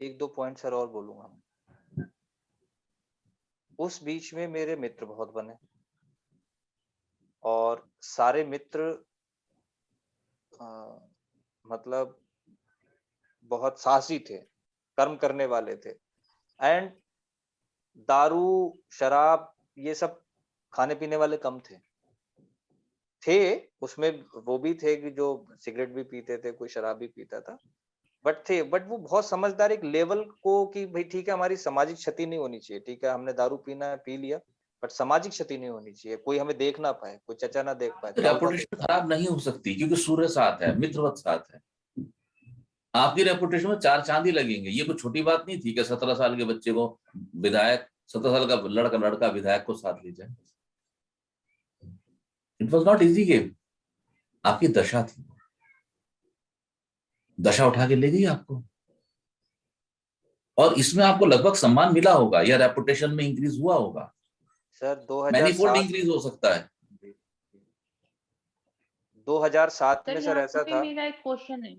1-2 पॉइंट सर और बोलूंगा। उस बीच में मेरे मित्र बहुत बने, और सारे मित्र मतलब बहुत साहसी थे, कर्म करने वाले थे, एंड दारू शराब ये सब खाने पीने वाले कम थे उसमें। वो भी थे कि जो सिगरेट भी पीते थे, कोई शराब भी पीता था, बट वो बहुत समझदार एक लेवल को कि भाई ठीक है हमारी सामाजिक क्षति नहीं होनी चाहिए, ठीक है हमने दारू पीना है पी लिया, बट सामाजिक क्षति नहीं होनी चाहिए, कोई हमें देख ना पाए, कोई चचा ना देख पाए, रेपुटेशन खराब नहीं हो सकती क्योंकि सूर्य साथ है, मित्रवत साथ है। आपकी रेपुटेशन में 4 चांद ही लगेंगे। ये कोई छोटी बात नहीं थी कि 17 साल के बच्चे को विधायक, 17 साल का लड़का विधायक को साथ ले जाए। It was not easy game. आपकी दशा थी, दशा उठा के ले गई आपको, और इसमें आपको लगभग सम्मान मिला होगा या रेपुटेशन में इंक्रीज हुआ होगा। सर मैनीफोल्ड 2007 इंक्रीज हो सकता है। 2007 में सर सर यहाँ ऐसा पे था। मेरा एक क्वेश्चन है।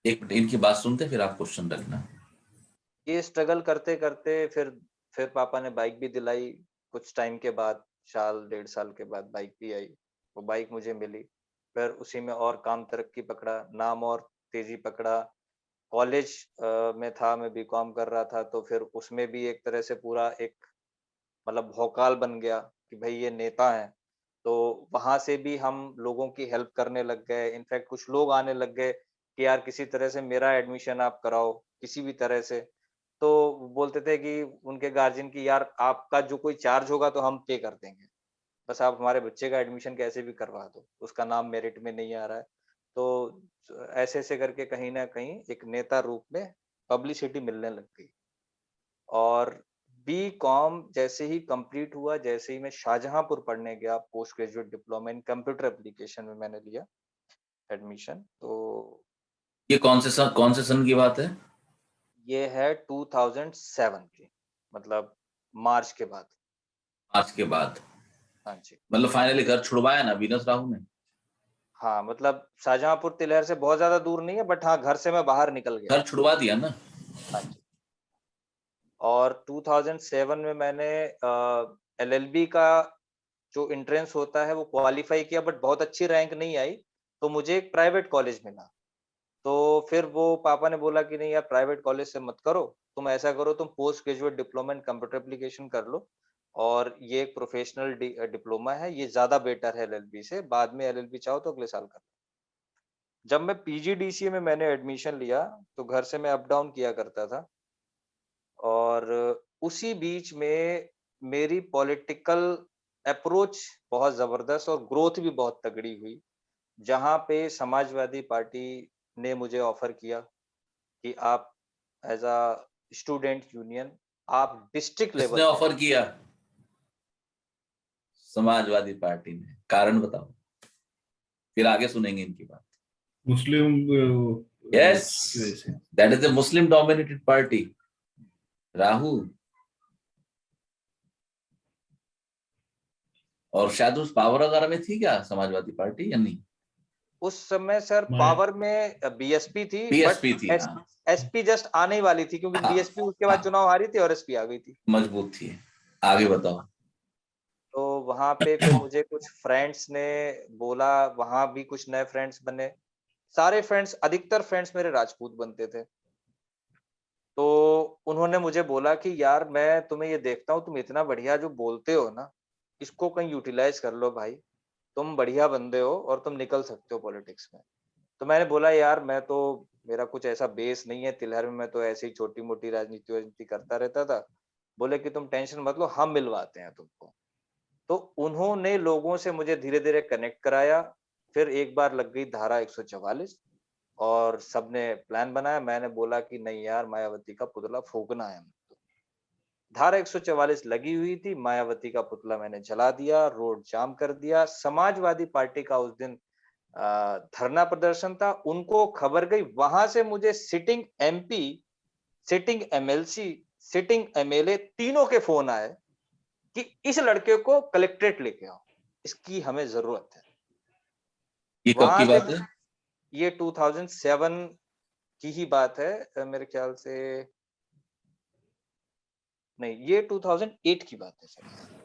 एक मिनट, इनकी बात सुनते फिर आप क्वेश्चन रखना। ये स्ट्रगल करते करते फिर पापा ने बाइक भी दिलाई। कुछ टाइम के बाद, साल 1.5 साल के बाद बाइक भी आई। वो बाइक मुझे मिली, फिर उसी में और काम तरक्की पकड़ा, नाम और तेजी पकड़ा। कॉलेज में था, मैं बीकॉम कर रहा था, तो फिर उसमें भी एक तरह से पूरा एक मतलब भौकाल बन गया कि भाई ये नेता है। तो वहां से भी हम लोगों की हेल्प करने लग गए। इनफैक्ट कुछ लोग आने लग गए कि यार किसी तरह से मेरा एडमिशन आप कराओ, किसी भी तरह से। तो बोलते थे कि उनके गार्जियन की, यार आपका जो कोई चार्ज होगा तो हम पे कर देंगे, बस आप हमारे बच्चे का एडमिशन कैसे भी करवा दो, उसका नाम मेरिट में नहीं आ रहा है। तो ऐसे ऐसे करके कहीं ना कहीं एक नेता रूप में पब्लिसिटी मिलने लग गई। और बी कॉम जैसे ही कंप्लीट हुआ, जैसे ही मैं शाहजहांपुर पढ़ने गया, post graduate diploma in computer application में मैंने लिया एडमिशन। तो ये कौन से सन की बात है? ये है 2007 की, मतलब मार्च के बाद। आज के बाद? हाँ जी। मतलब फाइनली घर छुड़वाया ना वीनस राहू ने? हाँ, मतलब शाहजहांपुर तिलहर से बहुत ज्यादा दूर नहीं है, बट हाँ घर से मैं बाहर निकल गया। घर छुड़वा दिया ना? हाँ जी। और 2007 में मैंने एलएलबी का जो एंट्रेंस होता है वो क्वालिफाई किया, बट बहुत अच्छी रैंक नहीं आई, तो मुझे एक प्राइवेट कॉलेज मिला। तो फिर वो पापा ने बोला कि नहीं यार, प्राइवेट कॉलेज से मत करो, तुम ऐसा करो, तुम post graduate diploma in computer application कर लो, और ये एक प्रोफेशनल डिप्लोमा है, ये ज्यादा बेटर है एलएलबी से। बाद में एलएलबी चाहो तो अगले साल कर लो। जब मैं पीजीडीसीए में मैंने एडमिशन लिया, तो घर से मैं अप डाउन किया करता था, और उसी बीच में मेरी पॉलिटिकल अप्रोच बहुत जबरदस्त और ग्रोथ भी बहुत तगड़ी हुई, जहां पे समाजवादी पार्टी ने मुझे ऑफर किया कि आप एज अ स्टूडेंट यूनियन आप डिस्ट्रिक्ट किसने लेवल पे। ऑफर किया? समाजवादी पार्टी ने। कारण बताओ, फिर आगे सुनेंगे इनकी बात। मुस्लिम यस, की वजह से। That is a Muslim dominated party. Rahu और शायद उस पावर वगैरह में थी क्या समाजवादी पार्टी या नहीं? उस समय सर माया पावर में बीएसपी थी, बट बीएसपी थी, हाँ। एसपी जस्ट आने ही वाली थी, क्योंकि हाँ, बीएसपी उसके बाद हाँ, चुनाव हारी थी और एसपी आ गई थी। मजबूत थी। आगे बताओ। तो वहां पे फिर मुझे कुछ फ्रेंड्स ने बोला, वहां भी कुछ नए फ्रेंड्स बने। सारे फ्रेंड्स, अधिकतर फ्रेंड्स मेरे राजपूत बनते थे। तो उन्होंने मुझे बोला कि यार मैं तुम्हें ये देखता हूँ, तुम इतना बढ़िया जो बोलते हो ना, इसको कहीं यूटिलाइज कर लो भाई, तुम बढ़िया बंदे हो और तुम निकल सकते हो पॉलिटिक्स में। तो मैंने बोला यार मैं तो, मेरा कुछ ऐसा बेस नहीं है तिलहर में, मैं तो ऐसे ही छोटी मोटी राजनीति वाजनीति करता रहता था। बोले कि तुम टेंशन मत लो, हम मिलवाते हैं तुमको। तो उन्होंने लोगों से मुझे धीरे धीरे कनेक्ट कराया। फिर एक बार लग गई धारा 144, और सबने प्लान बनाया। मैंने बोला कि नहीं यार, मायावती का पुतला फूकना है हमको। धारा 144 लगी हुई थी, मायावती का पुतला मैंने जला दिया, रोड जाम कर दिया। समाजवादी पार्टी का उस दिन धरना प्रदर्शन था, उनको खबर गई, वहां से मुझे sitting MP, sitting MLC, sitting MLA तीनों के फोन आए कि इस लड़के को कलेक्ट्रेट लेके आओ, इसकी हमें जरूरत है। ये कब की वहां से बात है? ये 2007 की ही बात है मेरे ख्याल से। नहीं, ये 2008 की बात है सर।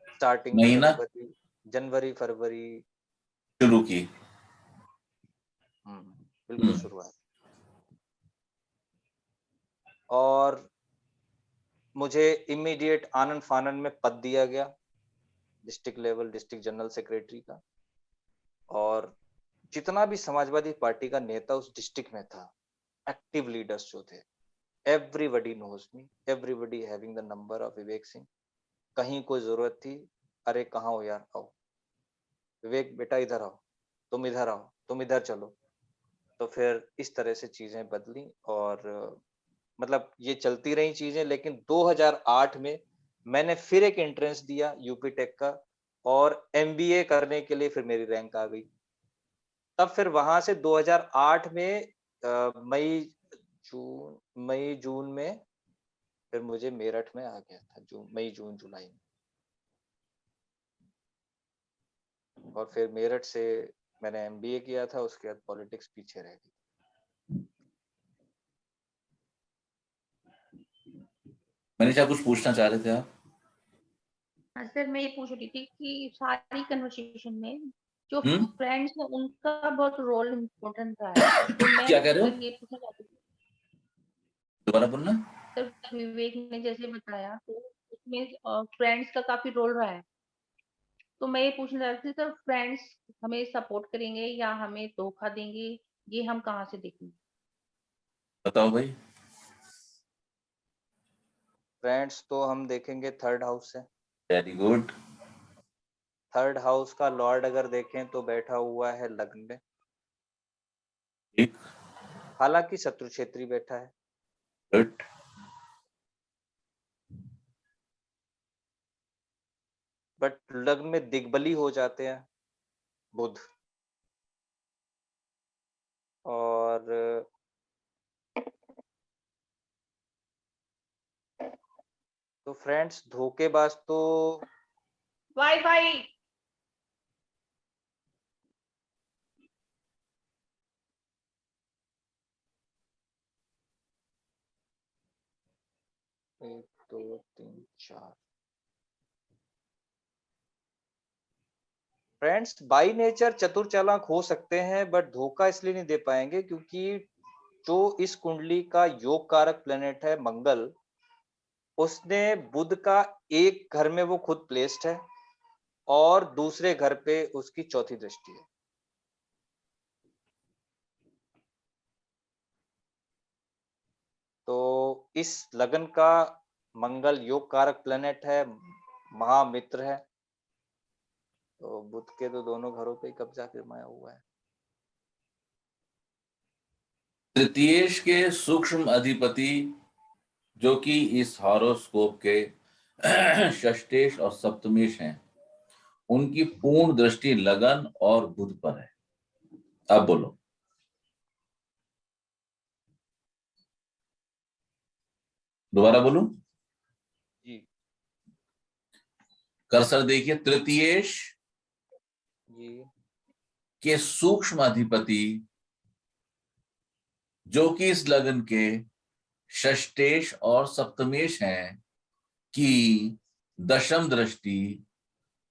स्टार्टिंग में महीना जनवरी, जनवरी फरवरी। शुरू की। बिल्कुल शुरुआत। और मुझे इमीडिएट आनंद फानन में पद दिया गया, district level district general secretary का। और जितना भी समाजवादी पार्टी का नेता उस डिस्ट्रिक्ट में था, एक्टिव लीडर्स जो थे, everybody knows me, everybody having the number of Vivek Singh. कहीं कोई जरूरत थी, अरे कहाँ हो यार, आओ। विवेक बेटा इधर आओ, तुम इधर आओ, तुम इधर चलो। तो फिर इस तरह से चीजें बदली और मतलब ये चलती रही चीजें। लेकिन 2008 में मैंने फिर एक एंट्रेंस दिया यूपी टेक का और एमबीए करने के लिए फिर मेरी रैंक आ गई। तब फिर वहां से 2008 में मई जून में फिर मुझे मेरठ में आ गया था, मई जून जुलाई में। और फिर मेरठ से मैंने एमबीए किया था, उसके बाद पॉलिटिक्स पीछे रह गई। मनीषा कुछ पूछना चाह रहे थे आप? सर मैं ये पूछ रही थी कि सारी कन्वर्सेशन में जो हम्म, फ्रेंड्स है उनका बहुत रोल इम्पोर्टेंट रहा है, तो मैं क्या कह रहे हो? सर ये पूछना चाहती थी। दोबारा बोलना। सर विवेक ने जैसे बताया तो उसमें फ्रेंड्स का काफी रोल रहा है, तो मैं ये पूछना चाहती थी सर, फ्रेंड्स हमें सपोर्ट करेंगे या हमें धोखा देंगे, ये हम कहाँ से देखेंगे? बताओ भाई। फ्रेंड्स तो हम देखेंगे थर्ड हाउस से। Very good. थर्ड हाउस का लॉर्ड अगर देखें तो बैठा हुआ है लग्न में, ठीक। हालांकि शत्रु क्षेत्री बैठा है। गुड। बट लग्न में दिग्बली हो जाते हैं बुध। और तो फ्रेंड्स धोखेबाज तो वाईफाई। एक दो तीन चार फ्रेंड्स बाई नेचर चतुर चालाक हो सकते हैं, बट धोखा इसलिए नहीं दे पाएंगे क्योंकि जो इस कुंडली का योग कारक प्लेनेट है मंगल, उसने बुध का एक घर में वो खुद प्लेस्ड है और दूसरे घर पे उसकी चौथी दृष्टि है। तो इस लगन का मंगल योग कारक प्लेनेट है, महामित्र है, तो बुध के तो दोनों घरों पे ही कब्जा जमाया हुआ है। तृतीयेश के सूक्ष्म अधिपति जो कि इस हॉरोस्कोप के षष्ठेश और सप्तमेश हैं, उनकी पूर्ण दृष्टि लगन और बुध पर है। अब बोलो। दोबारा बोलूं? जी कर्सर देखिए, तृतीयेश जी के सूक्ष्म अधिपति जो कि इस लगन के षष्ठेश और सप्तमेश हैं की दशम दृष्टि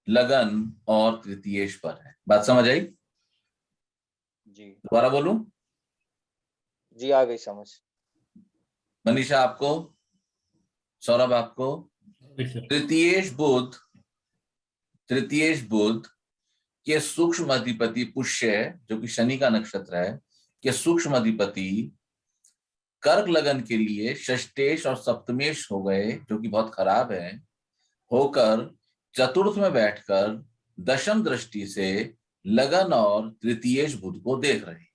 लगन और तृतीयेश पर है। बात समझ आई? जी दोबारा बोलूं? जी आ गई समझ। मनीषा आपको, सौरभ आपको, तृतीयेश बुध के सूक्ष्म अधिपति पुष्य है जो कि शनि का नक्षत्र है, के सूक्ष्म अधिपति कर्क लगन के लिए षष्ठेश और सप्तमेश हो गए जो कि बहुत खराब है, होकर चतुर्थ में बैठकर दशम दृष्टि से लगन और तृतीयेश बुध को देख रहे हैं।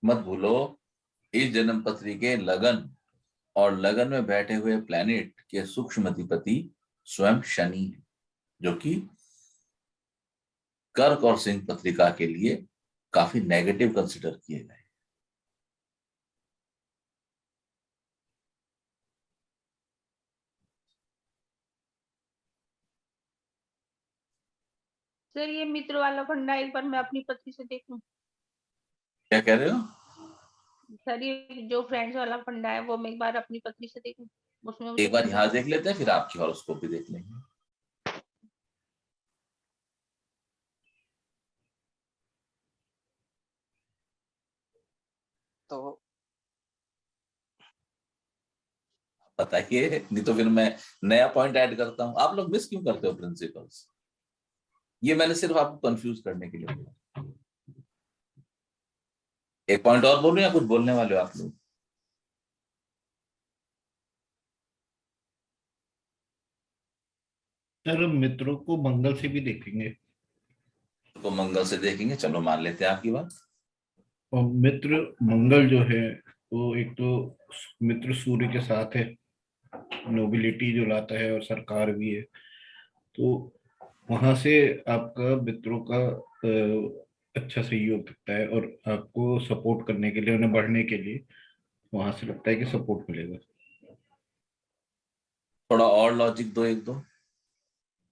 मत भूलो, इस जन्म पत्री के लगन और लगन में बैठे हुए प्लैनेट के सूक्ष्म अधिपति स्वयं शनि है जो कि कर्क और सिंह पत्रिका के लिए काफी नेगेटिव कंसिडर किए गए। सर ये मित्र वाला फंडा एक बार मैं अपनी पत्नी से देखूं? क्या कह रहे हो? सर ये जो फ्रेंड्स वाला फंडा है वो मैं एक बार अपनी पत्नी से देखूं, उसमें मुझे एक बार कुछ यहां देख लेते हैं, फिर आपकी हॉरोस्कोप भी देख लेंगे। तो बताइए, नहीं तो फिर मैं नया पॉइंट ऐड करता हूं। आप लोग मिस क्यों करते हो प्रिंसिपल्स? ये मैंने सिर्फ आपको कंफ्यूज करने के लिए बोला। एक पॉइंट और बोलूं या कुछ बोलने वाले हो आप लोग? सर मित्रों को मंगल से भी देखेंगे। तो मंगल से देखेंगे, चलो मान लेते हैं आपकी बात। और मित्र मंगल जो है वो एक तो मित्र सूर्य के साथ है, नोबिलिटी जो लाता है और सरकार भी है, तो वहां से आपका मित्रों का अच्छा सहयोग दिखता है और आपको सपोर्ट करने के लिए, उन्हें बढ़ने के लिए वहां से लगता है कि सपोर्ट मिलेगा। थोड़ा और लॉजिक दो, एक दो।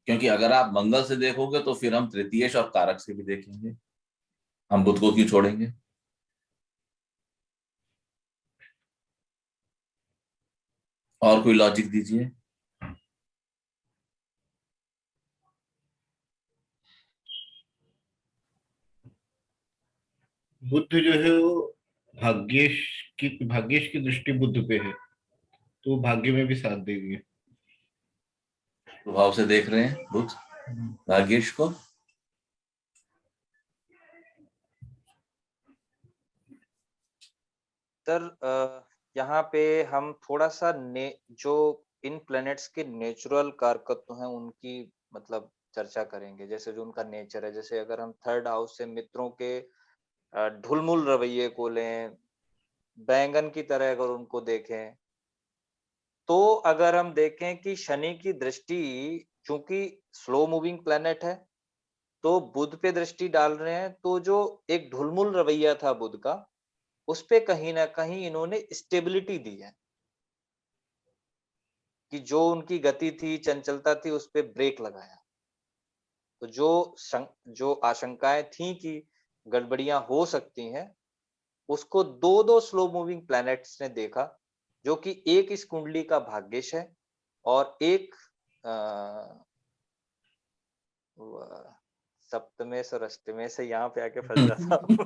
क्योंकि अगर आप मंगल से देखोगे तो फिर हम तृतीयेश और कारक से भी देखेंगे, हम बुध को क्यों छोड़ेंगे? और कोई लॉजिक दीजिए। बुद्ध जो है वो भाग्येश भाग्येश की दृष्टि बुद्ध पे है, तो भाग्य में भी साथ देंगे। प्रभाव से देख रहे हैं बुध भाग्येश को। सर यहाँ पे हम थोड़ा सा जो इन प्लैनेट्स के नेचुरल कारकत्व हैं उनकी मतलब चर्चा करेंगे, जैसे जो उनका नेचर है। जैसे अगर हम थर्ड हाउस से मित्रों के ढुलमुल रवैये को लें, बैंगन की तरह अगर उनको देखें, तो अगर हम देखें कि शनि की दृष्टि चूंकि स्लो मूविंग प्लैनेट है तो बुध पे दृष्टि डाल रहे हैं, तो जो एक ढुलमुल रवैया था बुध का, उस पे कहीं ना कहीं इन्होंने स्टेबिलिटी दी है कि जो उनकी गति थी, चंचलता थी, उस पे ब्रेक लगाया। तो जो आशंकाएं थी कि गड़बड़ियां हो सकती हैं, उसको दो दो स्लो मूविंग प्लैनेट्स ने देखा, जो कि एक इस कुंडली का भाग्येश है और एक सप्तमेश और अष्टमेश से यहाँ पे आके फंस जाता हूँ।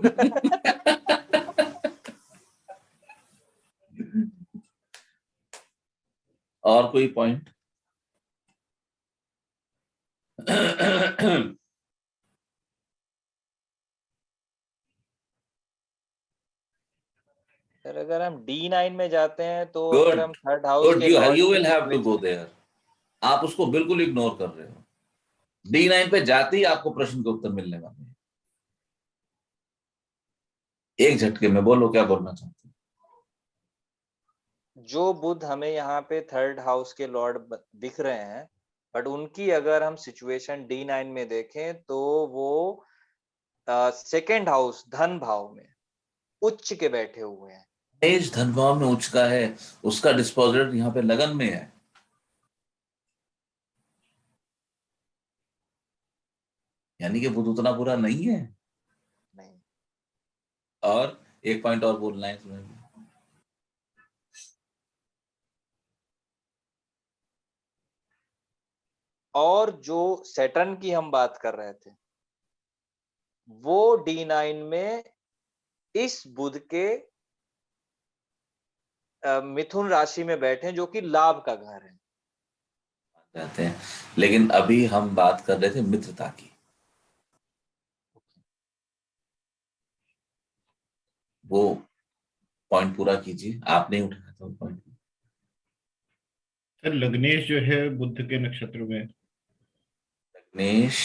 और कोई पॉइंट? सर अगर हम D9 में जाते हैं तो अगर गुड हम थर्ड हाउस गुड, के लॉर्ड यू की will have to go situation, there. आप उसको बिल्कुल इग्नोर कर रहे हो। D9 पे जाते ही आपको प्रश्न के उत्तर मिलने वाले हैं। एक झटके में बोलो क्या बोलना चाहते हो। जो बुध हमें यहाँ पे थर्ड हाउस के लॉर्ड दिख रहे हैं, बट उनकी अगर हम सिचुएशन D9 में देखें तो वो सेकेंड हाउस धन भाव में उच्च के बैठे हुए हैं। तेज धन भाव में उच्च का है, उसका डिस्पोजिट यहाँ पे लगन में है, यानी कि बुध उतना बुरा नहीं है। नहीं, और एक पॉइंट और बोलना है तुम्हें। और जो सैटर्न की हम बात कर रहे थे, वो D9 में इस बुध के मिथुन राशि में बैठे हैं, जो कि लाभ का घर है। जाते हैं, लेकिन अभी हम बात कर रहे थे मित्रता की। वो पॉइंट पूरा कीजिए, आपने उठाया था वो पॉइंट। सर लग्नेश जो है बुद्ध के नक्षत्र में, लग्नेश,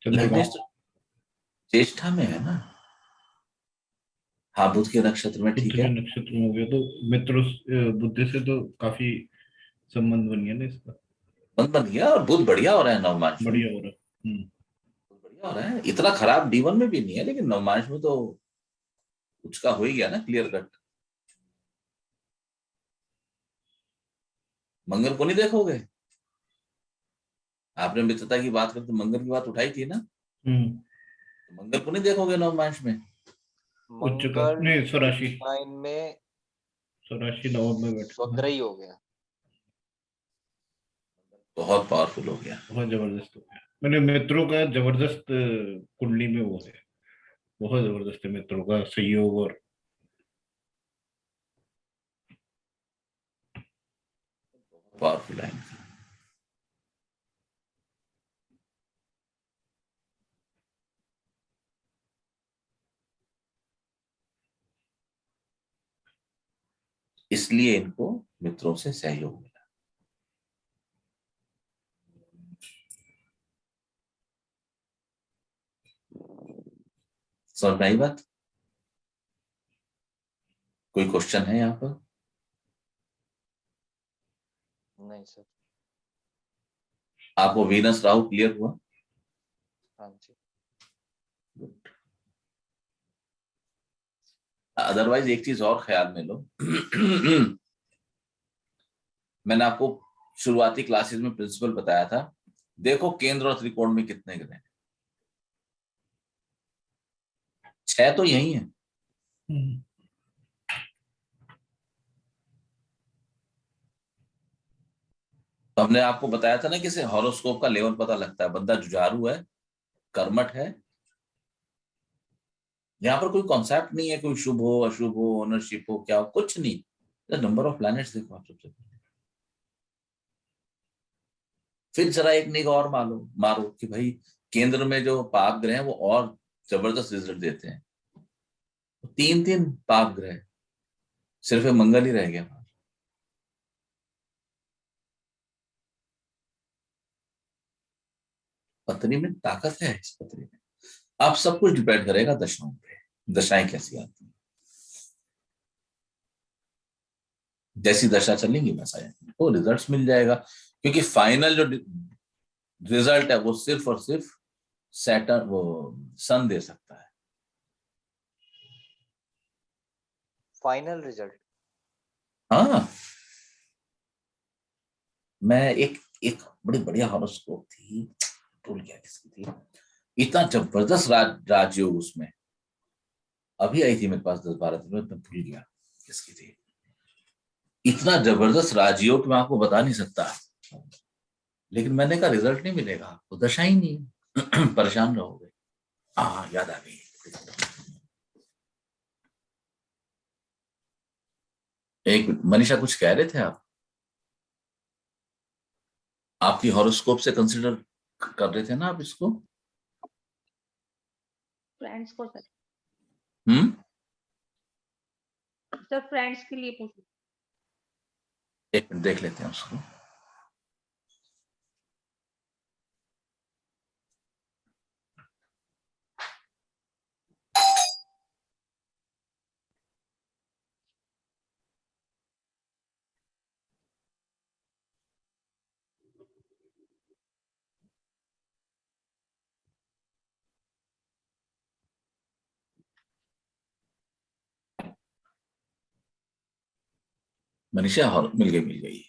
चंद्रमा लग्नेश तो ज्येष्ठा में है ना? हाँ, बुध के नक्षत्र में, बुद्ध ठीक के है। नक्षत्र में हो गया तो मित्र बुद्ध से तो काफी संबंध बन गया ना इसका। बन गया, और बुध बढ़िया हो रहा है नवमांश में। बढ़िया हो रहा है। बढ़िया हो रहा है, इतना खराब D1 में भी नहीं है, लेकिन नवमांश में तो कुछ का हो ही गया ना, क्लियर कट। मंगल को नहीं देखोगे? आपने मित्रता की बात करते तो मंगल की बात उठाई थी ना, तो मंगल को नहीं देखोगे नवमांश में? उच्च का मंगल नहीं, स्वराशि, D9 में स्वराशि नवम में बैठा है। स्वग्रही हो गया, बहुत पावरफुल हो गया। बहुत जबरदस्त हो गया। मैंने मित्रों का जबरदस्त कुंडली में वो है, बहुत जबरदस्त है मित्रों का सहयोग और पावरफुल है। इसलिए इनको मित्रों से सहयोग मिला। समझ में आई बात? कोई क्वेश्चन है यहाँ पर? नहीं सर। आपको वीनस राहु क्लियर हुआ? हाँ जी। अदरवाइज एक चीज और ख्याल में लो। मैंने आपको शुरुआती क्लासेस में प्रिंसिपल बताया था, देखो केंद्र और त्रिकोण में कितने ग्रह हैं? 6 तो यही है। तो हमने आपको बताया था ना, किसे हॉरोस्कोप का लेवल पता लगता है, बंदा जुझारू है, कर्मठ है। यहाँ पर कोई कॉन्सेप्ट नहीं है कोई शुभ हो अशुभ हो ओनरशिप हो क्या हो, कुछ नहीं। नंबर ऑफ प्लैनेट्स देखो आप सबसे पहले। फिर जरा एक निगाह और मारो मारो कि भाई केंद्र में जो पाप ग्रह हैं वो और जबरदस्त रिजल्ट देते हैं। 3 पाप ग्रह, सिर्फ मंगल ही रह गया। पत्नी में ताकत है, इस पत्नी में। आप सब कुछ डिपेंड करेगा दशाओं पे, दशाएं कैसी आती हैं। जैसी दशा चलेंगी वैसा वो रिजल्ट्स मिल जाएगा, क्योंकि फाइनल जो रिजल्ट है वो सिर्फ और सिर्फ सैटर्न वो सन दे सकता है। Final result? हाँ, मैं एक बड़ी बढ़िया हॉरोस्कोप थी, भूल गया किसकी थी, इतना जबरदस्त राजयोग उसमें अभी आई थी मेरे पास 10-12 दिन में, मैं भूल गया किसकी थी। इतना जबरदस्त राजयोग मैं आपको बता नहीं सकता, लेकिन मैंने कहा रिजल्ट नहीं मिलेगा आपको, दशा ही नहीं है। परेशान रहोगे। हाँ याद आ गई। एक मनीषा कुछ कह रहे थे आप? आपकी हॉरोस्कोप से कंसिडर कर रहे थे ना आप इसको? फ्रेंड्स को सर। हम्म, सर फ्रेंड्स के लिए पूछ। एक मिनट देख लेते हैं उसको। मनीषा मिल गई।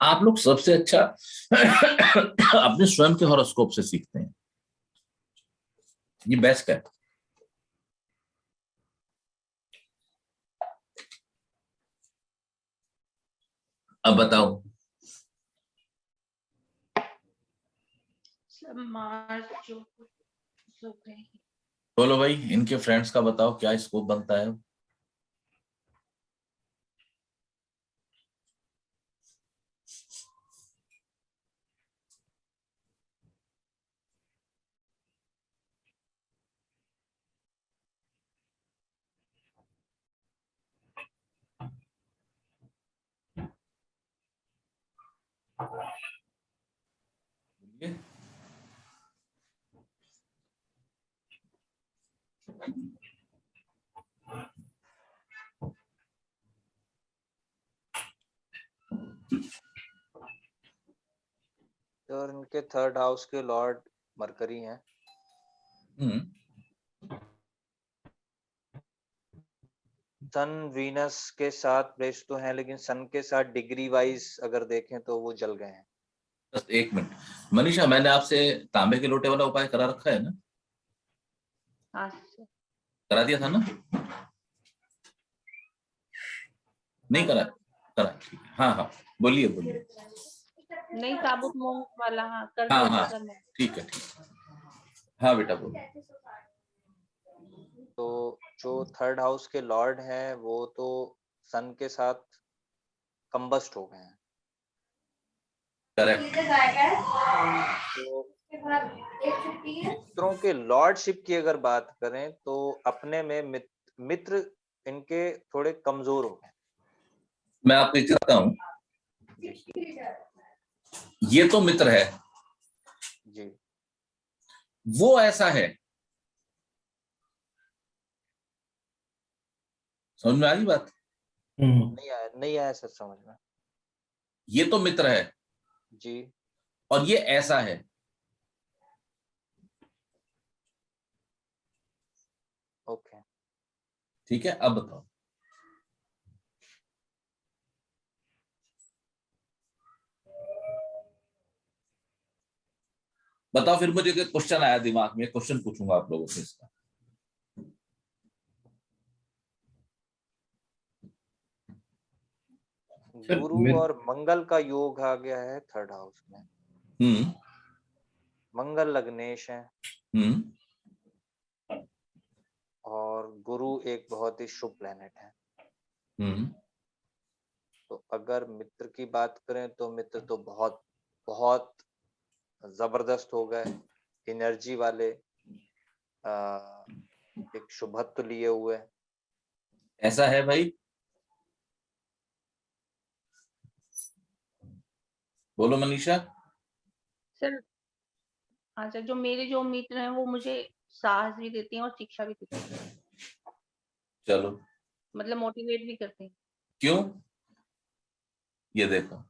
आप लोग सबसे अच्छा अपने स्वयं के हॉरोस्कोप से सीखते हैं, ये बेस्ट है। अब बताओ। सर मार्च जो गए। बोलो भाई, इनके फ्रेंड्स का बताओ क्या स्कोप बनता है? और इनके 3rd हाउस के लॉर्ड मरकरी हैं। सन वीनस के साथ प्लेस तो है, लेकिन सन के साथ डिग्री वाइज अगर देखें तो वो जल गए हैं। बस एक मिनट मनीषा, मैंने आपसे तांबे के लोटे वाला उपाय करा रखा है ना? हाँ सर। करा दिया था ना? नहीं करा? करा, ठीक है। हाँ हाँ, बोलिए बोलिए। नहीं, साबुत मूंग वाला हाँ कर हाँ दिया था हाँ सर मैंने। ठीक है ठीक है। हाँ बेटा बोलो। तो जो थर्ड हाउस के लॉर्ड हैं वो तो सन के साथ कंबस्ट हो गए हैं। करेक्ट। तो मित्रों के लॉर्डशिप की अगर बात करें तो अपने में मित्र इनके थोड़े कमजोर हो गए। मैं आपको कहता हूं, ये तो मित्र है जी, वो ऐसा है, समझ में आ रही बात? नहीं आया सर समझ में। ये तो मित्र है जी, और ये ऐसा है। ओके। ठीक है, अब बताओ। बताओ फिर, मुझे क्वेश्चन आया दिमाग में, क्वेश्चन पूछूंगा आप लोगों से इसका। गुरु और मंगल का योग आ गया है थर्ड हाउस में। हम्म मंगल लग्नेश है हम्म और गुरु एक बहुत ही शुभ प्लेनेट है। हम्म तो अगर मित्र की बात करें तो मित्र तो बहुत बहुत जबरदस्त हो गए, एनर्जी वाले, एक शुभत्व लिए हुए। ऐसा है भाई, बोलो मनीषा। सर हाँ सर, जो मेरे जो मित्र हैं वो मुझे साहस भी देते हैं और शिक्षा भी देते हैं, चलो, मतलब मोटिवेट भी करते हैं। क्यों? ये देखो,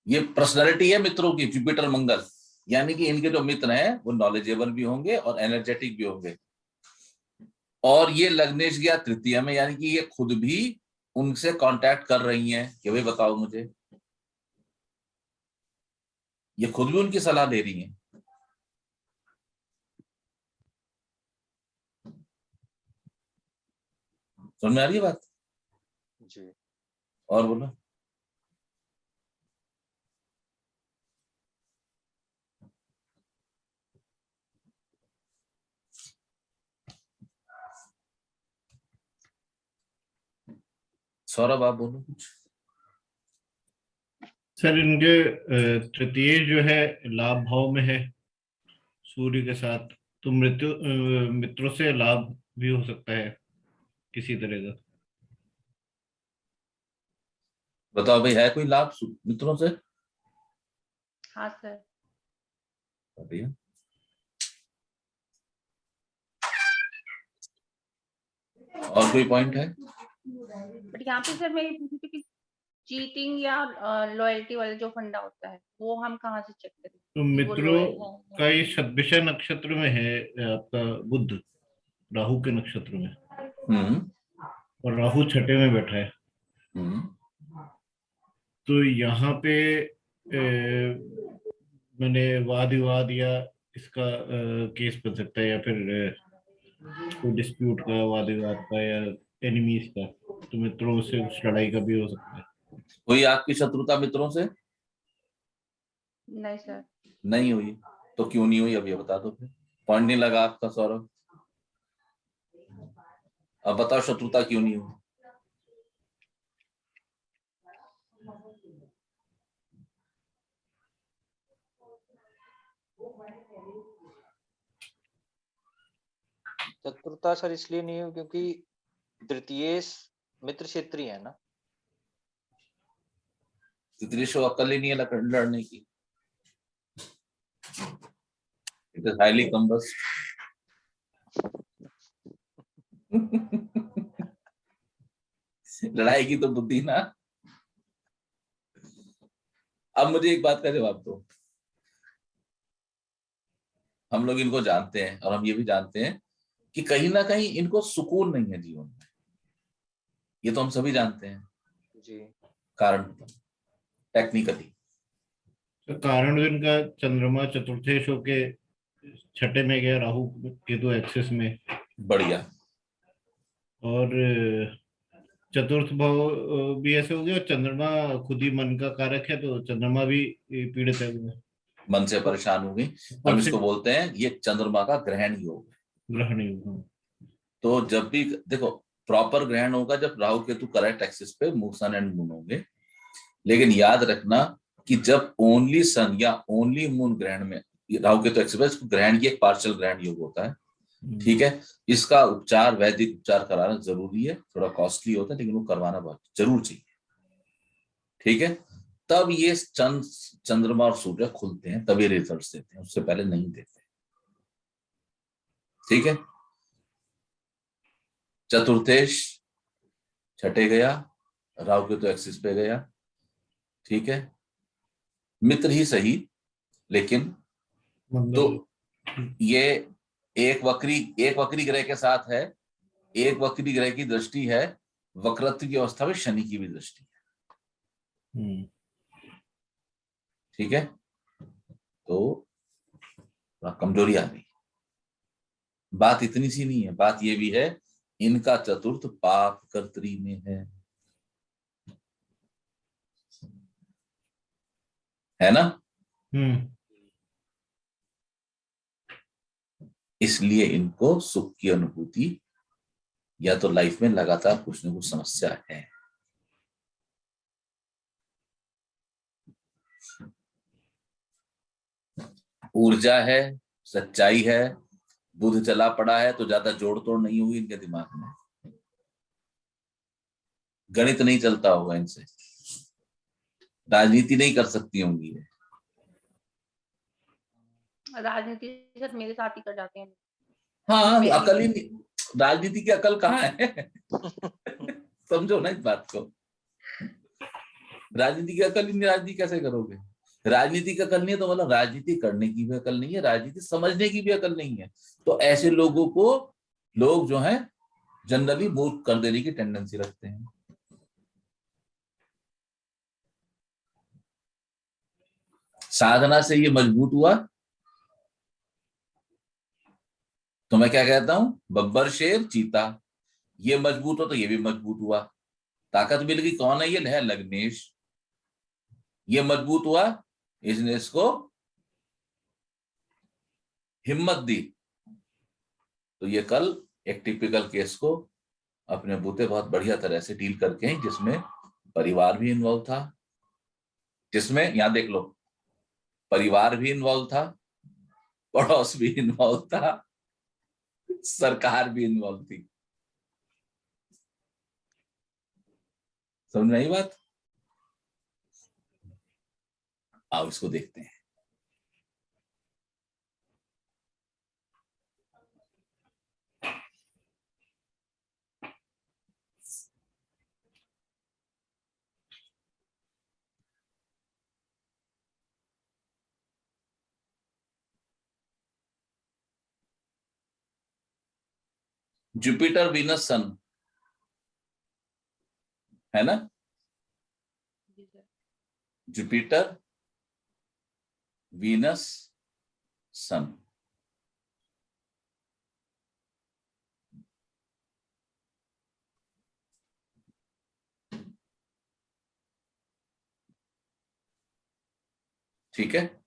ये पर्सनालिटी है मित्रों की, जुपिटर मंगल, यानी कि इनके जो मित्र हैं वो नॉलेजेबल भी होंगे और एनर्जेटिक भी होंगे। और ये लग्नेश गया तृतीय में, यानी कि ये खुद भी उनसे कांटेक्ट कर रही हैं कि भाई बताओ मुझे, ये खुद भी उनकी सलाह दे रही हैं। समझ में आ रही है बात? जी, और बोलो। सौरभ आप बोलो कुछ। सर इनके तृतीय जो है लाभ भाव में है सूर्य के साथ, तो मित्रों से लाभ भी हो सकता है किसी तरह का। बताओ भाई, है कोई लाभ मित्रों से? हाँ सर। भैया और कोई पॉइंट है? बट यहाँ पे सर मैं ये पूछी थी कि चीटिंग या लॉयल्टी वाला जो फंडा होता है वो हम कहाँ से चेक करें तो कि वो मित्रों लॉयल का है? ये शतभिषा नक्षत्र में है, आपका बुध राहु के नक्षत्र में, हम्म और राहु छठे में बैठा है। हम्म तो यहाँ पे मैंने वाद विवाद या इसका केस बन सकता है, या फिर कोई डिस्प्यूट का, वाद विवाद का, या एनिमीज का, तो मित्रों से कुछ लड़ाई का भी हो सकता है। कोई आपकी शत्रुता मित्रों से? नहीं सर। नहीं हुई? तो क्यों नहीं हुई अब ये बता दो फिर, पॉइंट नहीं लगा आपका सौरभ। अब बताओ शत्रुता क्यों नहीं हुई? चतुरता सर इसलिए नहीं हुई क्योंकि तृतीय मित्र क्षेत्री है ना। तितली शो अकल ही नहीं है लड़ने की। It is highly combust. लड़ाई की तो बुद्धि ना। अब मुझे एक बात का जवाब दो। हम लोग इनको जानते हैं और हम ये भी जानते हैं कि कहीं ना कहीं इनको सुकून नहीं है जीवन में, ये तो हम सभी जानते हैं। जी, कारण टेक्निकली तो कारण जो इनका चंद्रमा चतुर्थेश होके छठे में गया, राहु केतु एक्सेस में, बढ़िया। और चतुर्थ भाव भी ऐसे हो गया, और चंद्रमा खुद ही मन का कारक है, तो चंद्रमा भी पीड़ित है उसमें। मन से परेशान हो गई। हम इसको बोलते हैं ये चंद्रमा का ग्रहण योग है। ग्रहण योग। तो जब भी देखो प्रॉपर ग्रहण होगा जब राहु केतु करेक्ट एक्सिस पे सन एंड मून होंगे। लेकिन याद रखना कि जब ओनली सन या ओनली मून ग्रहण में राहु केतु एक्सिस पे, ग्रहण की एक पार्शियल ग्रहण योग होता है, ठीक है। इसका उपचार वैदिक उपचार कराना जरूरी है, थोड़ा कॉस्टली होता है लेकिन वो करवाना बहुत जरूर चाहिए, ठीक है। तब ये चंद्रमा और सूर्य खुलते हैं, तभी रिजल्ट देते हैं, उससे पहले नहीं देते, ठीक है। चतुर्थेश छठे गया, राहु केतु एक्सिस पे गया, ठीक है। मित्र ही सही लेकिन तो ये एक वक्री ग्रह के साथ है, एक वक्री ग्रह की दृष्टि है, वक्रत्व की अवस्था में शनि की भी दृष्टि है, ठीक है। तो कमजोरी आ गई। बात इतनी सी नहीं है, बात ये भी है इनका चतुर्थ पाप कर्तरी में है ना। इसलिए इनको सुख की अनुभूति या तो लाइफ में लगातार कुछ न कुछ समस्या है। ऊर्जा है, सच्चाई है, बुध चला पड़ा है तो ज्यादा जोड़ तोड़ नहीं हुई इनके दिमाग में, गणित नहीं चलता होगा इनसे, राजनीति नहीं कर सकती होंगी ये। राजनीति सर मेरे साथ ही कर जाते हैं। हाँ अकल ही नहीं, राजनीति की अकल कहाँ है समझो ना इस बात को, राजनीति की अकल ही नहीं, राजनीति कैसे करोगे। राजनीति की अकल नहीं है तो मतलब राजनीति करने की भी अकल नहीं है, राजनीति समझने की भी अकल नहीं है। तो ऐसे लोगों को लोग जो है जनरली मूर्ख कर देने की टेंडेंसी रखते हैं। साधना से ये मजबूत हुआ तो मैं क्या कहता हूं, बब्बर शेर चीता, ये मजबूत हो तो ये भी मजबूत हुआ। ताकत मिल गई, कौन है ये है लग्नेश, ये मजबूत हुआ, इसने इसको हिम्मत दी। तो ये कल एक टिपिकल केस को अपने बूते बहुत बढ़िया तरह से डील करके हैं, जिसमें परिवार भी इन्वॉल्व था, जिसमें यहां देख लो परिवार भी इन्वॉल्व था, पड़ोस भी इन्वॉल्व था, सरकार भी इन्वॉल्व थी। समझ में आई बात। आओ इसको देखते हैं। जुपिटर वीनस सन है ना, जुपिटर वीनस सन, ठीक है।